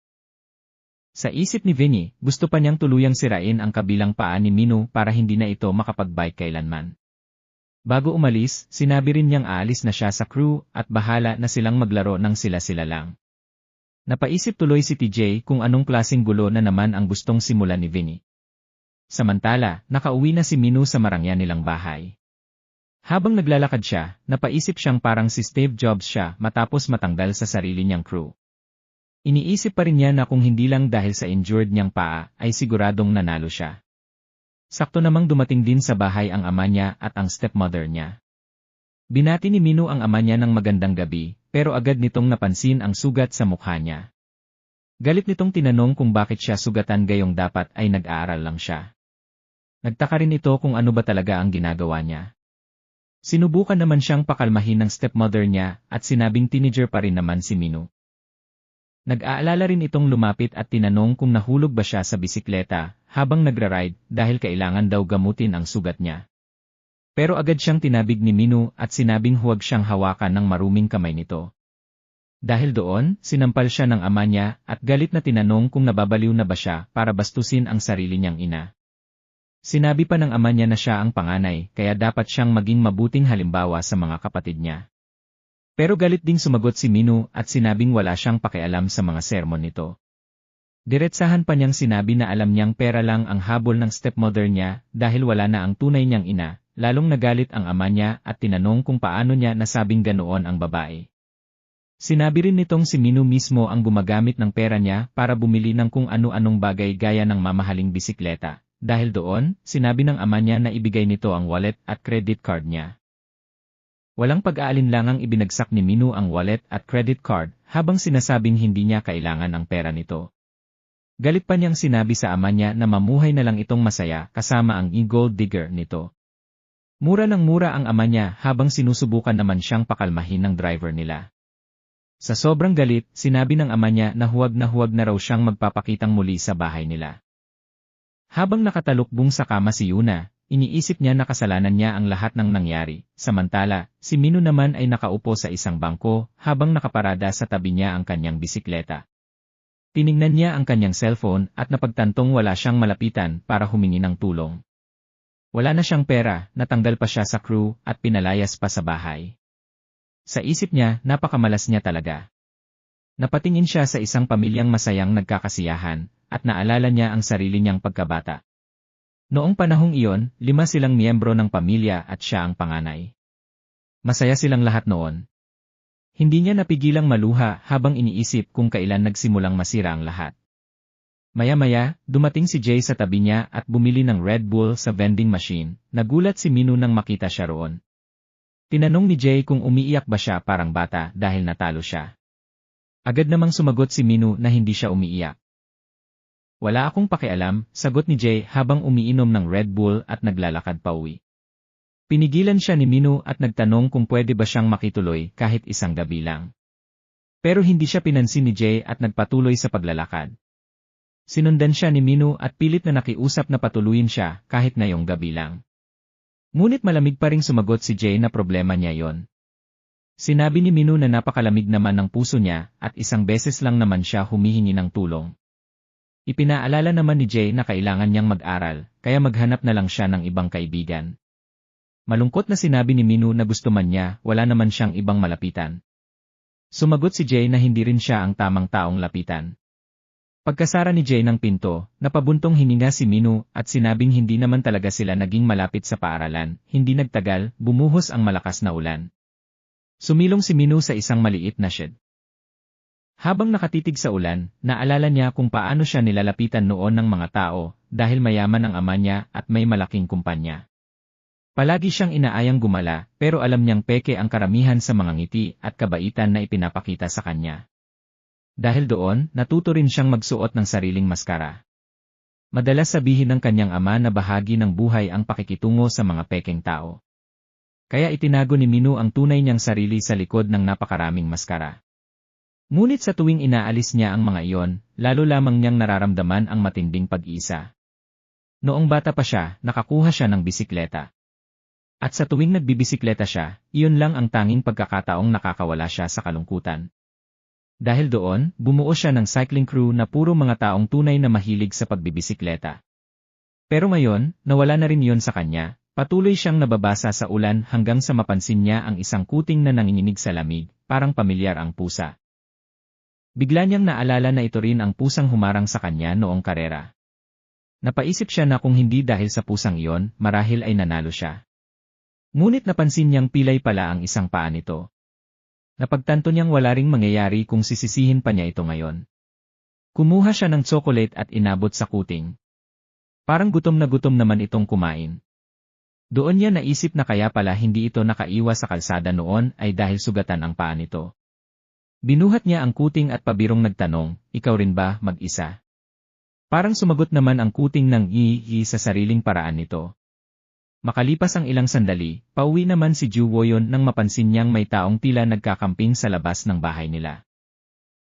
Sa isip ni Vinny, gusto pa niyang tuluyang sirain ang kabilang paa ni Minu para hindi na ito makapagbike kailanman. Bago umalis, sinabi rin niyang aalis na siya sa crew at bahala na silang maglaro ng sila-sila lang. Napaisip tuloy si TJ kung anong klaseng gulo na naman ang gustong simulan ni Vinny. Samantala, nakauwi na si Minu sa marangya nilang bahay. Habang naglalakad siya, napaisip siyang parang si Steve Jobs siya matapos matanggal sa sarili niyang crew. Iniisip pa rin niya na kung hindi lang dahil sa injured niyang paa ay siguradong nanalo siya. Sakto namang dumating din sa bahay ang ama niya at ang stepmother niya. Binati ni Minu ang ama niya ng magandang gabi, pero agad nitong napansin ang sugat sa mukha niya. Galit nitong tinanong kung bakit siya sugatan gayong dapat ay nag-aaral lang siya. Nagtaka rin ito kung ano ba talaga ang ginagawa niya. Sinubukan naman siyang pakalmahin ng stepmother niya at sinabing teenager pa rin naman si Minu. Nag-aalala rin itong lumapit at tinanong kung nahulog ba siya sa bisikleta habang nagra-ride dahil kailangan daw gamutin ang sugat niya. Pero agad siyang tinabig ni Minu at sinabing huwag siyang hawakan ng maruming kamay nito. Dahil doon, sinampal siya ng ama niya at galit na tinanong kung nababaliw na ba siya para bastusin ang sarili niyang ina. Sinabi pa ng ama niya na siya ang panganay kaya dapat siyang maging mabuting halimbawa sa mga kapatid niya. Pero galit ding sumagot si Minu at sinabing wala siyang pakialam sa mga sermon nito. Diretsahan pa niyang sinabi na alam niyang pera lang ang habol ng stepmother niya dahil wala na ang tunay niyang ina, lalong nagalit ang ama niya at tinanong kung paano niya nasabing ganoon ang babae. Sinabi rin nitong si Minu mismo ang gumagamit ng pera niya para bumili ng kung ano-anong bagay gaya ng mamahaling bisikleta. Dahil doon, sinabi ng ama niya na ibigay nito ang wallet at credit card niya. Walang pag-aalinlangang ibinagsak ni Minu ang wallet at credit card habang sinasabing hindi niya kailangan ang pera nito. Galit pa niyang sinabi sa ama niya na mamuhay na lang itong masaya kasama ang gold digger nito. Mura ng mura ang ama niya habang sinusubukan naman siyang pakalmahin ng driver nila. Sa sobrang galit, sinabi ng ama niya na huwag na raw siyang magpapakitang muli sa bahay nila. Habang nakatalukbong sa kama si Yuna, iniisip niya na kasalanan niya ang lahat ng nangyari, samantala, si Minu naman ay nakaupo sa isang bangko habang nakaparada sa tabi niya ang kanyang bisikleta. Tiningnan niya ang kanyang cellphone at napagtantong wala siyang malapitan para humingi ng tulong. Wala na siyang pera, natanggal pa siya sa crew at pinalayas pa sa bahay. Sa isip niya, napakamalas niya talaga. Napatingin siya sa isang pamilyang masayang nagkakasiyahan, at naalala niya ang sarili niyang pagkabata. Noong panahong iyon, 5 silang miyembro ng pamilya at siya ang panganay. Masaya silang lahat noon. Hindi niya napigilang maluha habang iniisip kung kailan nagsimulang masira ang lahat. Maya-maya, dumating si Jay sa tabi niya at bumili ng Red Bull sa vending machine. Nagulat si Minu nang makita siya roon. Tinanong ni Jay kung umiiyak ba siya parang bata dahil natalo siya. Agad namang sumagot si Minu na hindi siya umiiyak. Wala akong pakialam, sagot ni Jay habang umiinom ng Red Bull at naglalakad pauwi. Pinigilan siya ni Minu at nagtanong kung pwede ba siyang makituloy kahit isang gabi lang. Pero hindi siya pinansin ni Jay at nagpatuloy sa paglalakad. Sinundan siya ni Minu at pilit na nakiusap na patuluyin siya kahit ngayong gabi lang. Ngunit malamig pa ring sumagot si Jay na problema niya yon. Sinabi ni Minu na napakalamig naman ng puso niya at isang beses lang naman siya humihingi ng tulong. Ipinaalala naman ni Jay na kailangan niyang mag-aral, kaya maghanap na lang siya ng ibang kaibigan. Malungkot na sinabi ni Minu na gusto man niya, wala naman siyang ibang malapitan. Sumagot si Jay na hindi rin siya ang tamang taong lapitan. Pagkasara ni Jay ng pinto, napabuntong hininga si Minu at sinabing hindi naman talaga sila naging malapit sa paaralan. Hindi nagtagal, bumuhos ang malakas na ulan. Sumilong si Minu sa isang maliit na shed. Habang nakatitig sa ulan, naalala niya kung paano siya nilalapitan noon ng mga tao dahil mayaman ang ama niya at may malaking kumpanya. Palagi siyang inaayang gumala pero alam niyang peke ang karamihan sa mga ngiti at kabaitan na ipinapakita sa kanya. Dahil doon, natuto rin siyang magsuot ng sariling maskara. Madalas sabihin ng kanyang ama na bahagi ng buhay ang pakikitungo sa mga pekeng tao. Kaya itinago ni Minu ang tunay niyang sarili sa likod ng napakaraming maskara. Ngunit sa tuwing inaalis niya ang mga iyon, lalo lamang niyang nararamdaman ang matinding pag-iisa. Noong bata pa siya, nakakuha siya ng bisikleta. At sa tuwing nagbibisikleta siya, iyon lang ang tanging pagkakataong nakakawala siya sa kalungkutan. Dahil doon, bumuo siya ng cycling crew na puro mga taong tunay na mahilig sa pagbibisikleta. Pero ngayon, nawala na rin yon sa kanya, patuloy siyang nababasa sa ulan hanggang sa mapansin niya ang isang kuting na nanginginig sa lamig, parang pamilyar ang pusa. Bigla niyang naalala na ito rin ang pusang humarang sa kanya noong karera. Napaisip siya na kung hindi dahil sa pusang iyon, marahil ay nanalo siya. Ngunit napansin niyang pilay pala ang isang paa nito. Napagtanto niyang wala ring mangyayari kung sisisihin pa niya ito ngayon. Kumuha siya ng tsokolate at inabot sa kuting. Parang gutom naman itong kumain. Doon niya naisip na kaya pala hindi ito nakaiwas sa kalsada noon ay dahil sugatan ang paa nito. Binuhat niya ang kuting at pabirong nagtanong, ikaw rin ba mag-isa? Parang sumagot naman ang kuting ng sa sariling paraan nito. Makalipas ang ilang sandali, pauwi naman si Ju Woyon nang mapansin niyang may taong tila nagkakamping sa labas ng bahay nila.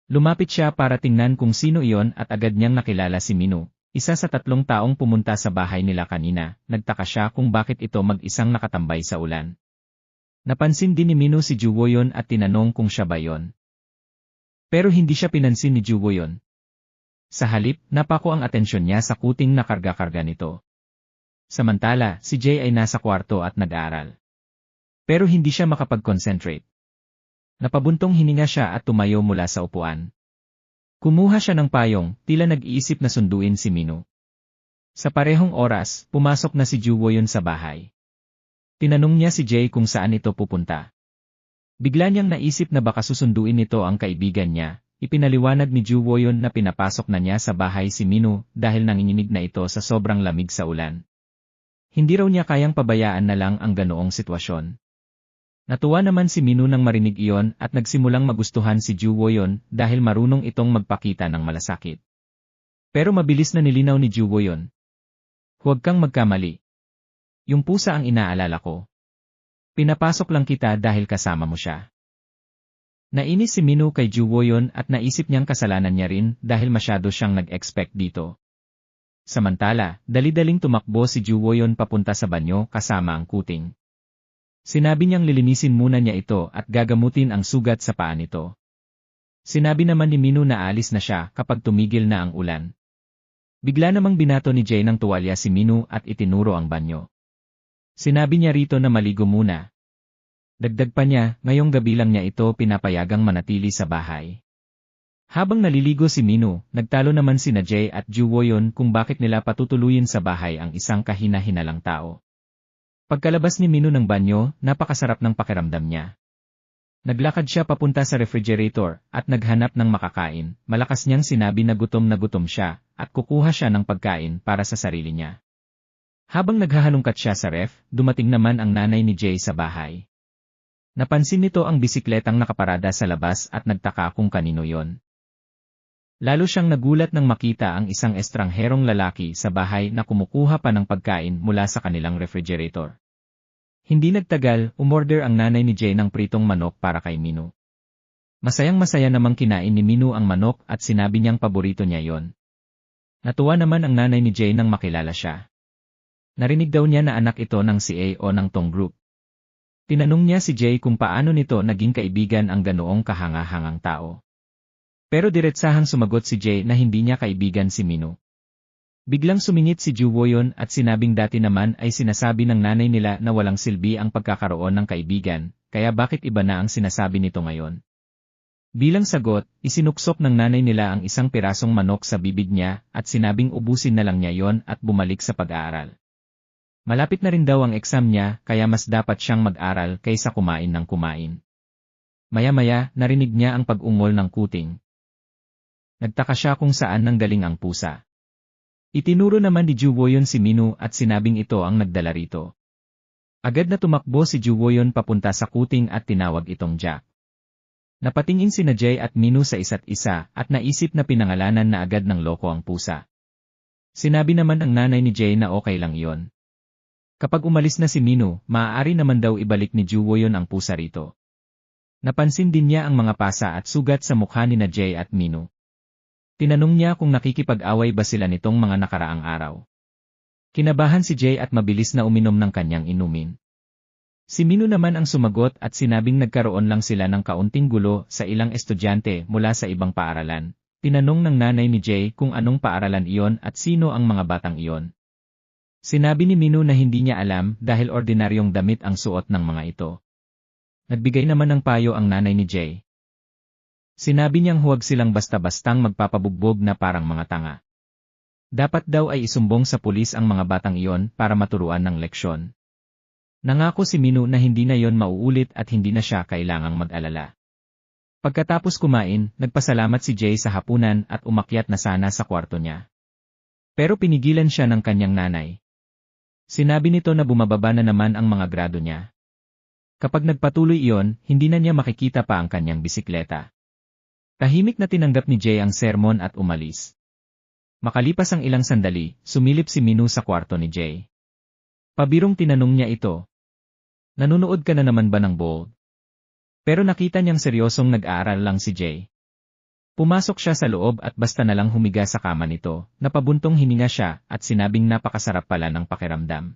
Lumapit siya para tingnan kung sino iyon at agad niyang nakilala si Minu, isa sa 3 taong pumunta sa bahay nila kanina. Nagtaka siya kung bakit ito mag-isang nakatambay sa ulan. Napansin din ni Minu si Ju Woyon at tinanong kung siya ba yon. Pero hindi siya pinansin ni Ju Woyon. Sa halip, napako ang atensyon niya sa kuting na karga-karga nito. Samantala, si Jay ay nasa kwarto at nag-aaral. Pero hindi siya makapag-concentrate. Napabuntong hininga siya at tumayo mula sa upuan. Kumuha siya ng payong, tila nag-iisip na sunduin si Minu. Sa parehong oras, pumasok na si Ju Woyon sa bahay. Tinanong niya si Jay kung saan ito pupunta. Bigla niyang naisip na baka susunduin nito ang kaibigan niya. Ipinaliwanag ni Ju Woyon na pinapasok na niya sa bahay si Minu dahil nanginginig na ito sa sobrang lamig sa ulan. Hindi raw niya kayang pabayaan na lang ang ganoong sitwasyon. Natuwa naman si Minu nang marinig iyon at nagsimulang magustuhan si Ju Woyon dahil marunong itong magpakita ng malasakit. Pero mabilis na nilinaw ni Ju Woyon. Huwag kang magkamali. Yung pusa ang inaalala ko. Pinapasok lang kita dahil kasama mo siya. Nainis si Minu kay Juwoyon at naisip niyang kasalanan niya rin dahil masyado siyang nag-expect dito. Samantala, dali-daling tumakbo si Juwoyon papunta sa banyo kasama ang kuting. Sinabi niyang lilinisin muna niya ito at gagamutin ang sugat sa paa nito. Sinabi naman ni Minu na alis na siya kapag tumigil na ang ulan. Bigla namang binato ni Jay ng tuwalya si Minu at itinuro ang banyo. Sinabi niya rito na maligo muna. Dagdag pa niya, ngayong gabi lang niya ito pinapayagang manatili sa bahay. Habang naliligo si Minu, nagtalo naman sina Jay at Juwoyon kung bakit nila patutuluyin sa bahay ang isang kahina-hinalang tao. Pagkalabas ni Minu ng banyo, napakasarap ng pakiramdam niya. Naglakad siya papunta sa refrigerator at naghanap ng makakain. Malakas niyang sinabi na gutom siya at kukuha siya ng pagkain para sa sarili niya. Habang naghahalungkat siya sa ref, dumating naman ang nanay ni Jay sa bahay. Napansin nito ang bisikletang nakaparada sa labas at nagtaka kung kanino yon. Lalo siyang nagulat nang makita ang isang estrangherong lalaki sa bahay na kumukuha pa ng pagkain mula sa kanilang refrigerator. Hindi nagtagal, umorder ang nanay ni Jay ng pritong manok para kay Minu. Masayang-masaya namang kinain ni Minu ang manok at sinabi niyang paborito niya yon. Natuwa naman ang nanay ni Jay nang makilala siya. Narinig daw niya na anak ito ng CEO ng Tong Group. Tinanong niya si Jay kung paano nito naging kaibigan ang ganoong kahanga-hangang tao. Pero diretsahang sumagot si Jay na hindi niya kaibigan si Minu. Biglang sumingit si Juwoyon at sinabing dati naman ay sinasabi ng nanay nila na walang silbi ang pagkakaroon ng kaibigan, kaya bakit iba na ang sinasabi nito ngayon? Bilang sagot, isinuksok ng nanay nila ang isang pirasong manok sa bibig niya at sinabing ubusin na lang niya yon at bumalik sa pag-aaral. Malapit na rin daw ang exam niya kaya mas dapat siyang mag-aral kaysa kumain ng kumain. Maya-maya, narinig niya ang pag-ungol ng kuting. Nagtaka siya kung saan nanggaling ang pusa. Itinuro naman ni Juwoyon si Minu at sinabing ito ang nagdala rito. Agad na tumakbo si Juwoyon papunta sa kuting at tinawag itong Jack. Napatingin sina Jay at Minu sa isa't isa at naisip na pinangalanan na agad ng loko ang pusa. Sinabi naman ang nanay ni Jay na okay lang iyon. Kapag umalis na si Minu, maaari naman daw ibalik ni Juwoyon ang pusa rito. Napansin din niya ang mga pasa at sugat sa mukha ni na Jay at Minu. Tinanong niya kung nakikipag-away ba sila nitong mga nakaraang araw. Kinabahan si Jay at mabilis na uminom ng kanyang inumin. Si Minu naman ang sumagot at sinabing nagkaroon lang sila ng kaunting gulo sa ilang estudyante mula sa ibang paaralan. Tinanong ng nanay ni Jay kung anong paaralan iyon at sino ang mga batang iyon. Sinabi ni Minu na hindi niya alam dahil ordinaryong damit ang suot ng mga ito. Nagbigay naman ng payo ang nanay ni Jay. Sinabi niyang huwag silang basta-bastang magpapabugbog na parang mga tanga. Dapat daw ay isumbong sa pulis ang mga batang iyon para maturuan ng leksyon. Nangako si Minu na hindi na yon mauulit at hindi na siya kailangang mag-alala. Pagkatapos kumain, nagpasalamat si Jay sa hapunan at umakyat na sana sa kwarto niya. Pero pinigilan siya ng kanyang nanay. Sinabi nito na bumababa na naman ang mga grado niya. Kapag nagpatuloy iyon, hindi na niya makikita pa ang kanyang bisikleta. Tahimik na tinanggap ni Jay ang sermon at umalis. Makalipas ang ilang sandali, sumilip si Minu sa kwarto ni Jay. Pabirong tinanong niya ito. Nanunood ka na naman ba ng Bold? Pero nakita niyang seryosong nag-aaral lang si Jay. Pumasok siya sa loob at basta na lang humiga sa kama nito, napabuntong hininga siya at sinabing napakasarap pala ng pakiramdam.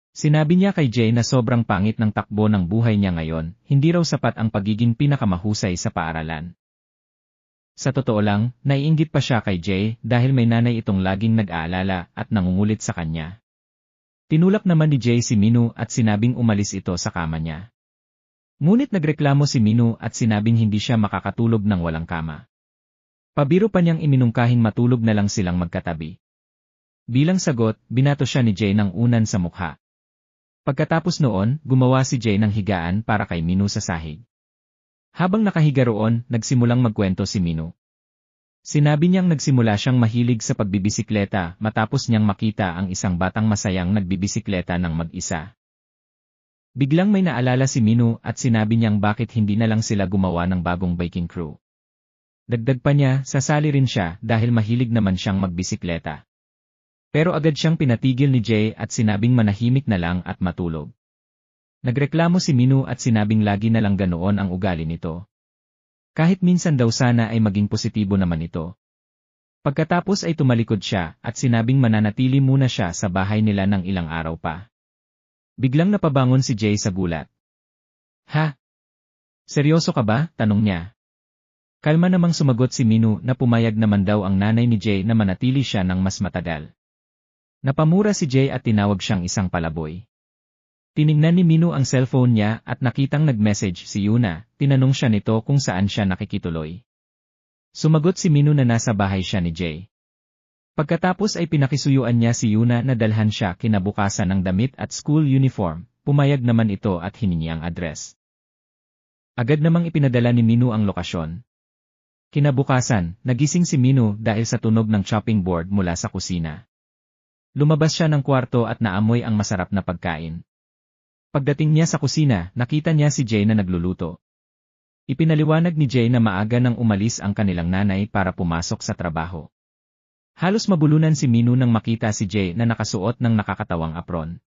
Sinabi niya kay Jay na sobrang pangit ng takbo ng buhay niya ngayon, hindi raw sapat ang pagiging pinakamahusay sa paaralan. Sa totoo lang, naiinggit pa siya kay Jay dahil may nanay itong laging nag-aalala at nangungulit sa kanya. Tinulak naman ni Jay si Minu at sinabing umalis ito sa kama niya. Ngunit nagreklamo si Minu at sinabing hindi siya makakatulog ng walang kama. Pabiro pa niyang iminungkahing matulog na lang silang magkatabi. Bilang sagot, binato siya ni Jay ng unan sa mukha. Pagkatapos noon, gumawa si Jay ng higaan para kay Minu sa sahig. Habang nakahiga roon, nagsimulang magkwento si Minu. Sinabi niyang nagsimula siyang mahilig sa pagbibisikleta matapos niyang makita ang isang batang masayang nagbibisikleta ng mag-isa. Biglang may naalala si Minu at sinabi niyang bakit hindi na lang sila gumawa ng bagong biking crew. Dagdag pa niya, sasali rin siya dahil mahilig naman siyang magbisikleta. Pero agad siyang pinatigil ni Jay at sinabing manahimik na lang at matulog. Nagreklamo si Minu at sinabing lagi na lang ganoon ang ugali nito. Kahit minsan daw sana ay maging positibo naman ito. Pagkatapos ay tumalikod siya at sinabing mananatili muna siya sa bahay nila ng ilang araw pa. Biglang napabangon si Jay sa gulat. Ha? Seryoso ka ba? Tanong niya. Kalma namang sumagot si Minu na pumayag naman daw ang nanay ni Jay na manatili siya ng mas matagal. Napamura si Jay at tinawag siyang isang palaboy. Tiningnan ni Minu ang cellphone niya at nakitang nag-message si Yuna, tinanong siya nito kung saan siya nakikituloy. Sumagot si Minu na nasa bahay siya ni Jay. Pagkatapos ay pinakisuyuan niya si Yuna na dalhan siya kinabukasan ng damit at school uniform, pumayag naman ito at hiningi ang address. Agad namang ipinadala ni Minu ang lokasyon. Kinabukasan, nagising si Minu dahil sa tunog ng chopping board mula sa kusina. Lumabas siya ng kwarto at naamoy ang masarap na pagkain. Pagdating niya sa kusina, nakita niya si Jay na nagluluto. Ipinaliwanag ni Jay na maaga nang umalis ang kanilang nanay para pumasok sa trabaho. Halos mabulunan si Minu nang makita si Jay na nakasuot ng nakakatawang apron.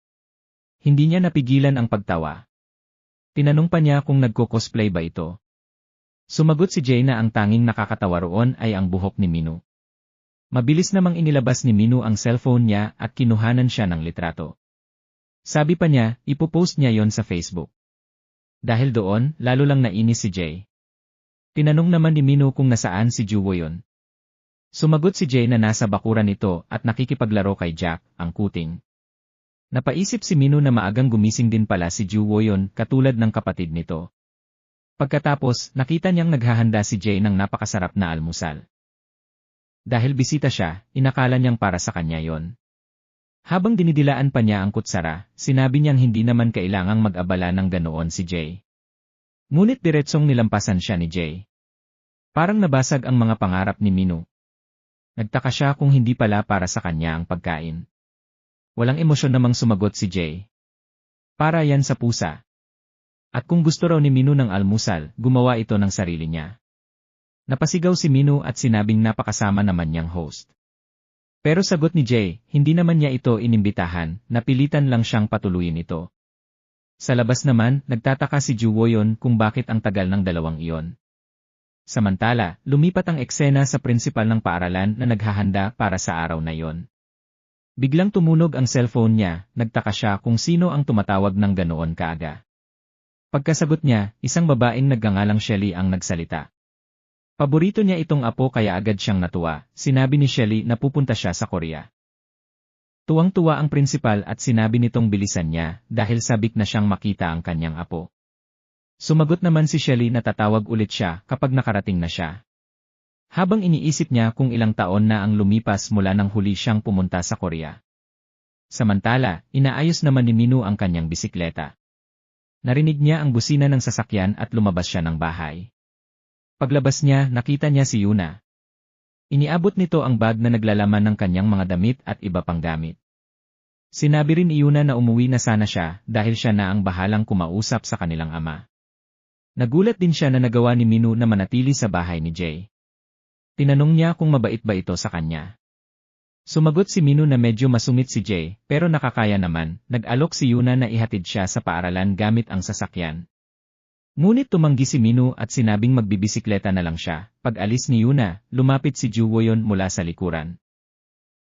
Hindi niya napigilan ang pagtawa. Tinanong pa niya kung nagko-cosplay ba ito. Sumagot si Jay na ang tanging nakakatawa roon ay ang buhok ni Minu. Mabilis namang inilabas ni Minu ang cellphone niya at kinuhanan siya ng litrato. Sabi pa niya, ipopost niya yon sa Facebook. Dahil doon, lalo lang nainis si Jay. Tinanong naman ni Minu kung nasaan si Juwoyon. Sumagot si Jay na nasa bakuran nito at nakikipaglaro kay Jack, ang kuting. Napaisip si Minu na maagang gumising din pala si Juwoyon katulad ng kapatid nito. Pagkatapos, nakita niyang naghahanda si Jay ng napakasarap na almusal. Dahil bisita siya, inakala niyang para sa kanya yon. Habang dinidilaan pa niya ang kutsara, sinabi niyang hindi naman kailangang mag-abala ng ganoon si Jay. Ngunit diretsong nilampasan siya ni Jay. Parang nabasag ang mga pangarap ni Minu. Nagtaka siya kung hindi pala para sa kanya ang pagkain. Walang emosyon namang sumagot si Jay. Para yan sa pusa. At kung gusto raw ni Minu ng almusal, gumawa ito ng sarili niya. Napasigaw si Minu at sinabing napakasama naman niyang host. Pero sagot ni Jay, hindi naman niya ito inimbitahan, napilitan lang siyang patuluyin ito. Sa labas naman, nagtataka si Juwoyon kung bakit ang tagal ng dalawang iyon. Samantala, lumipat ang eksena sa prinsipal ng paaralan na naghahanda para sa araw na iyon. Biglang tumunog ang cellphone niya, nagtaka siya kung sino ang tumatawag ng ganoon kaaga. Pagkasagot niya, isang babaeng nagngangalang Shelly ang nagsalita. Paborito niya itong apo kaya agad siyang natuwa, sinabi ni Shelly na pupunta siya sa Korea. Tuwang-tuwa ang prinsipal at sinabi nitong bilisan niya dahil sabik na siyang makita ang kanyang apo. Sumagot naman si Shelly na tatawag ulit siya kapag nakarating na siya. Habang iniisip niya kung ilang taon na ang lumipas mula nang huli siyang pumunta sa Korea. Samantala, inaayos naman ni Minu ang kanyang bisikleta. Narinig niya ang busina ng sasakyan at lumabas siya ng bahay. Paglabas niya, nakita niya si Yuna. Iniabot nito ang bag na naglalaman ng kanyang mga damit at iba pang gamit. Sinabi rin ni Yuna na umuwi na sana siya dahil siya na ang bahalang kumausap sa kanilang ama. Nagulat din siya na nagawa ni Minu na manatili sa bahay ni Jay. Tinanong niya kung mabait ba ito sa kanya. Sumagot si Minu na medyo masungit si Jay, pero nakakaya naman, nag-alok si Yuna na ihatid siya sa paaralan gamit ang sasakyan. Ngunit tumanggi si Minu at sinabing magbibisikleta na lang siya. Pag-alis ni Yuna, lumapit si Juwoyon mula sa likuran.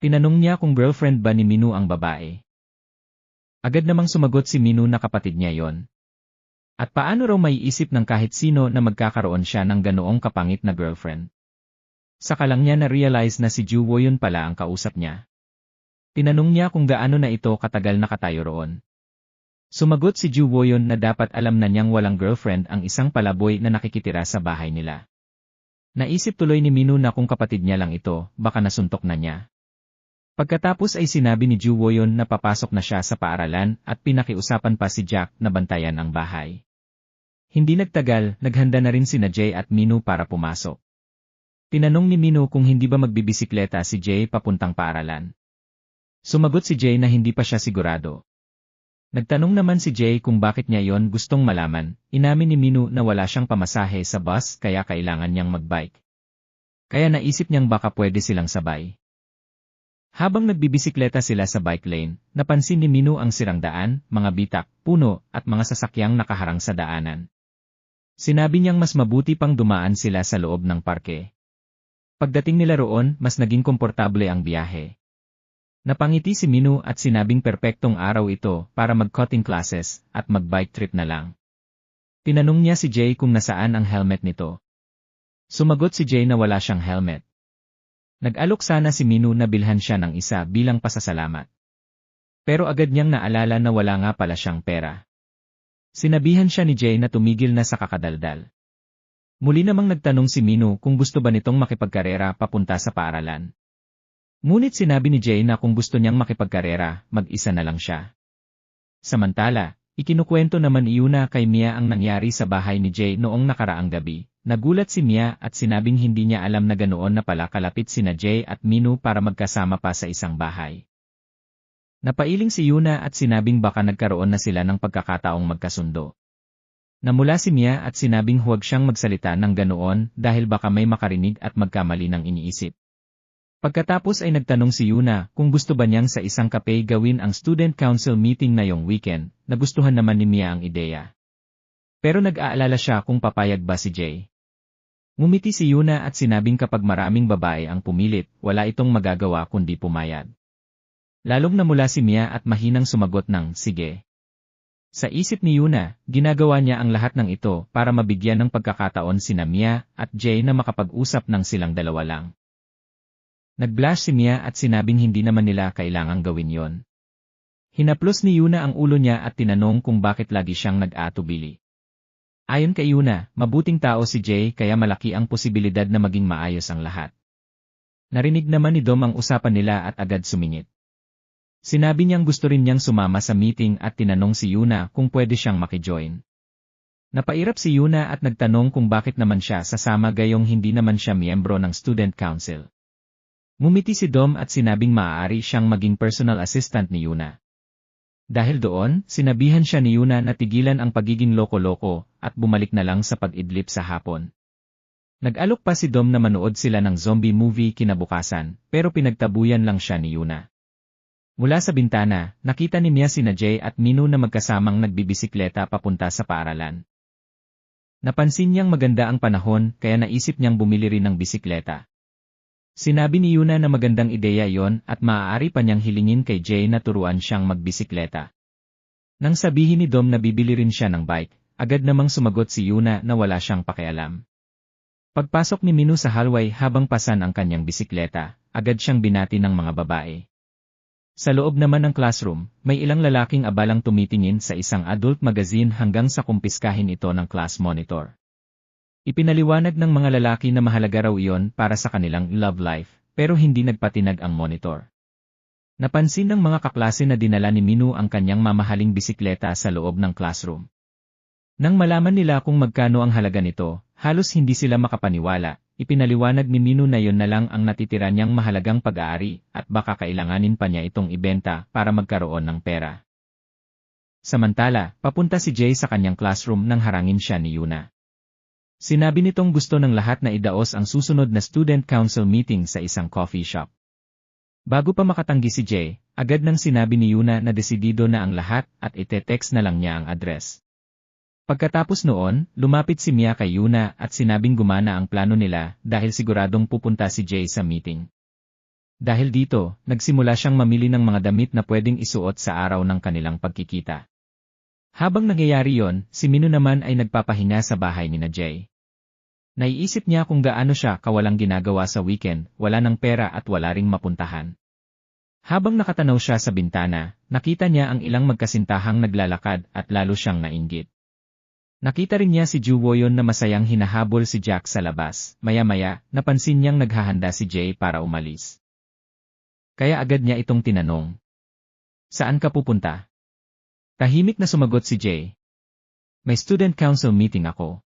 Tinanong niya kung girlfriend ba ni Minu ang babae. Agad namang sumagot si Minu na kapatid niya yon. At paano raw maiisip ng kahit sino na magkakaroon siya ng ganoong kapangit na girlfriend? Saka lang niya na-realize na si Juwoyon pala ang kausap niya. Tinanong niya kung gaano na ito katagal nakatayo roon. Sumagot si Juwoyon na dapat alam na niyang walang girlfriend ang isang palaboy na nakikitira sa bahay nila. Naisip tuloy ni Minu na kung kapatid niya lang ito, baka nasuntok na niya. Pagkatapos ay sinabi ni Juwoyon na papasok na siya sa paaralan at pinakiusapan pa si Jack na bantayan ang bahay. Hindi nagtagal, naghanda na rin sina Jay at Minu para pumasok. Tinanong ni Minu kung hindi ba magbibisikleta si Jay papuntang paaralan. Sumagot si Jay na hindi pa siya sigurado. Nagtanong naman si Jay kung bakit niya yon gustong malaman, inamin ni Minu na wala siyang pamasahe sa bus kaya kailangan niyang magbike. Kaya naisip niyang baka pwede silang sabay. Habang nagbibisikleta sila sa bike lane, napansin ni Minu ang sirang daan, mga bitak, puno, at mga sasakyang nakaharang sa daanan. Sinabi niyang mas mabuti pang dumaan sila sa loob ng parke. Pagdating nila roon, mas naging komportable ang biyahe. Napangiti si Minu at sinabing perpektong araw ito para mag-cutting classes at mag-bike trip na lang. Tinanong niya si Jay kung nasaan ang helmet nito. Sumagot si Jay na wala siyang helmet. Nag-alok sana si Minu na bilhan siya ng isa bilang pasasalamat. Pero agad niyang naalala na wala nga pala siyang pera. Sinabihan siya ni Jay na tumigil na sa kakadaldal. Muli namang nagtanong si Minu kung gusto ba nitong makipagkarera papunta sa paaralan. Ngunit sinabi ni Jay na kung gusto niyang makipagkarera, mag-isa na lang siya. Samantala, ikinukwento naman ni Yuna kay Mia ang nangyari sa bahay ni Jay noong nakaraang gabi. Nagulat si Mia at sinabing hindi niya alam na ganoon na pala kalapit sina Jay at Minu para magkasama pa sa isang bahay. Napailing si Yuna at sinabing baka nagkaroon na sila ng pagkakataong magkasundo. Namula si Mia at sinabing huwag siyang magsalita ng ganoon dahil baka may makarinig at magkamali ng iniisip. Pagkatapos ay nagtanong si Yuna kung gusto ba niyang sa isang kape gawin ang student council meeting na yung weekend, nagustuhan naman ni Mia ang ideya. Pero nag-aalala siya kung papayag ba si Jay. Ngumiti si Yuna at sinabing kapag maraming babae ang pumilit, wala itong magagawa kundi pumayag. Lalong namula si Mia at mahinang sumagot ng, sige. Sa isip ni Yuna, ginagawa niya ang lahat ng ito para mabigyan ng pagkakataon sina Mia at Jay na makapag-usap ng silang dalawa lang. Nag-blush si Mia at sinabing hindi naman nila kailangang gawin yon. Hinaplos ni Yuna ang ulo niya at tinanong kung bakit lagi siyang nag-aatubili. Ayon kay Yuna, mabuting tao si Jay kaya malaki ang posibilidad na maging maayos ang lahat. Narinig naman ni Dom ang usapan nila at agad sumingit. Sinabi niyang gusto rin niyang sumama sa meeting at tinanong si Yuna kung pwede siyang makijoin. Napairap si Yuna at nagtanong kung bakit naman siya sasama gayong hindi naman siya miyembro ng student council. Ngumiti si Dom at sinabing maaari siyang maging personal assistant ni Yuna. Dahil doon, sinabihan siya ni Yuna na tigilan ang pagiging loko-loko at bumalik na lang sa pag-idlip sa hapon. Nag-alok pa si Dom na manood sila ng zombie movie kinabukasan, pero pinagtabuyan lang siya ni Yuna. Mula sa bintana, nakita ni Mia sina Jay at Minu na magkasamang nagbibisikleta papunta sa paaralan. Napansin niyang maganda ang panahon kaya naisip niyang bumili rin ng bisikleta. Sinabi ni Yuna na magandang ideya yon at maaari pa niyang hilingin kay Jay na turuan siyang magbisikleta. Nang sabihin ni Dom na bibili rin siya ng bike, agad namang sumagot si Yuna na wala siyang pakialam. Pagpasok ni Minu sa hallway habang pasan ang kanyang bisikleta, agad siyang binati ng mga babae. Sa loob naman ng classroom, may ilang lalaking abalang tumitingin sa isang adult magazine hanggang sa kumpiskahin ito ng class monitor. Ipinaliwanag ng mga lalaki na mahalaga raw iyon para sa kanilang love life, pero hindi nagpatinag ang monitor. Napansin ng mga kaklase na dinala ni Minu ang kanyang mamahaling bisikleta sa loob ng classroom. Nang malaman nila kung magkano ang halaga nito, halos hindi sila makapaniwala. Ipinaliwanag ni Minu na yon na lang ang natitira niyang mahalagang pag-aari at baka kailanganin pa niya itong ibenta para magkaroon ng pera. Samantala, papunta si Jay sa kanyang classroom nang harangin siya ni Yuna. Sinabi nitong gusto ng lahat na idaos ang susunod na student council meeting sa isang coffee shop. Bago pa makatanggi si Jay, agad nang sinabi ni Yuna na desidido na ang lahat at ite-text na lang niya ang address. Pagkatapos noon, lumapit si Mia kay Yuna at sinabing gumana ang plano nila dahil siguradong pupunta si Jay sa meeting. Dahil dito, nagsimula siyang mamili ng mga damit na pwedeng isuot sa araw ng kanilang pagkikita. Habang nangyayari yon, si Minu naman ay nagpapahinga sa bahay ni Jay. Naiisip niya kung gaano siya kawalang ginagawa sa weekend, wala ng pera at wala ring mapuntahan. Habang nakatanaw siya sa bintana, nakita niya ang ilang magkasintahang naglalakad at lalo siyang nainggit. Nakita rin niya si Ju Woyon na masayang hinahabol si Jack sa labas. Maya-maya, napansin niyang naghahanda si Jay para umalis. Kaya agad niya itong tinanong. Saan ka pupunta? Tahimik na sumagot si Jay. May student council meeting ako.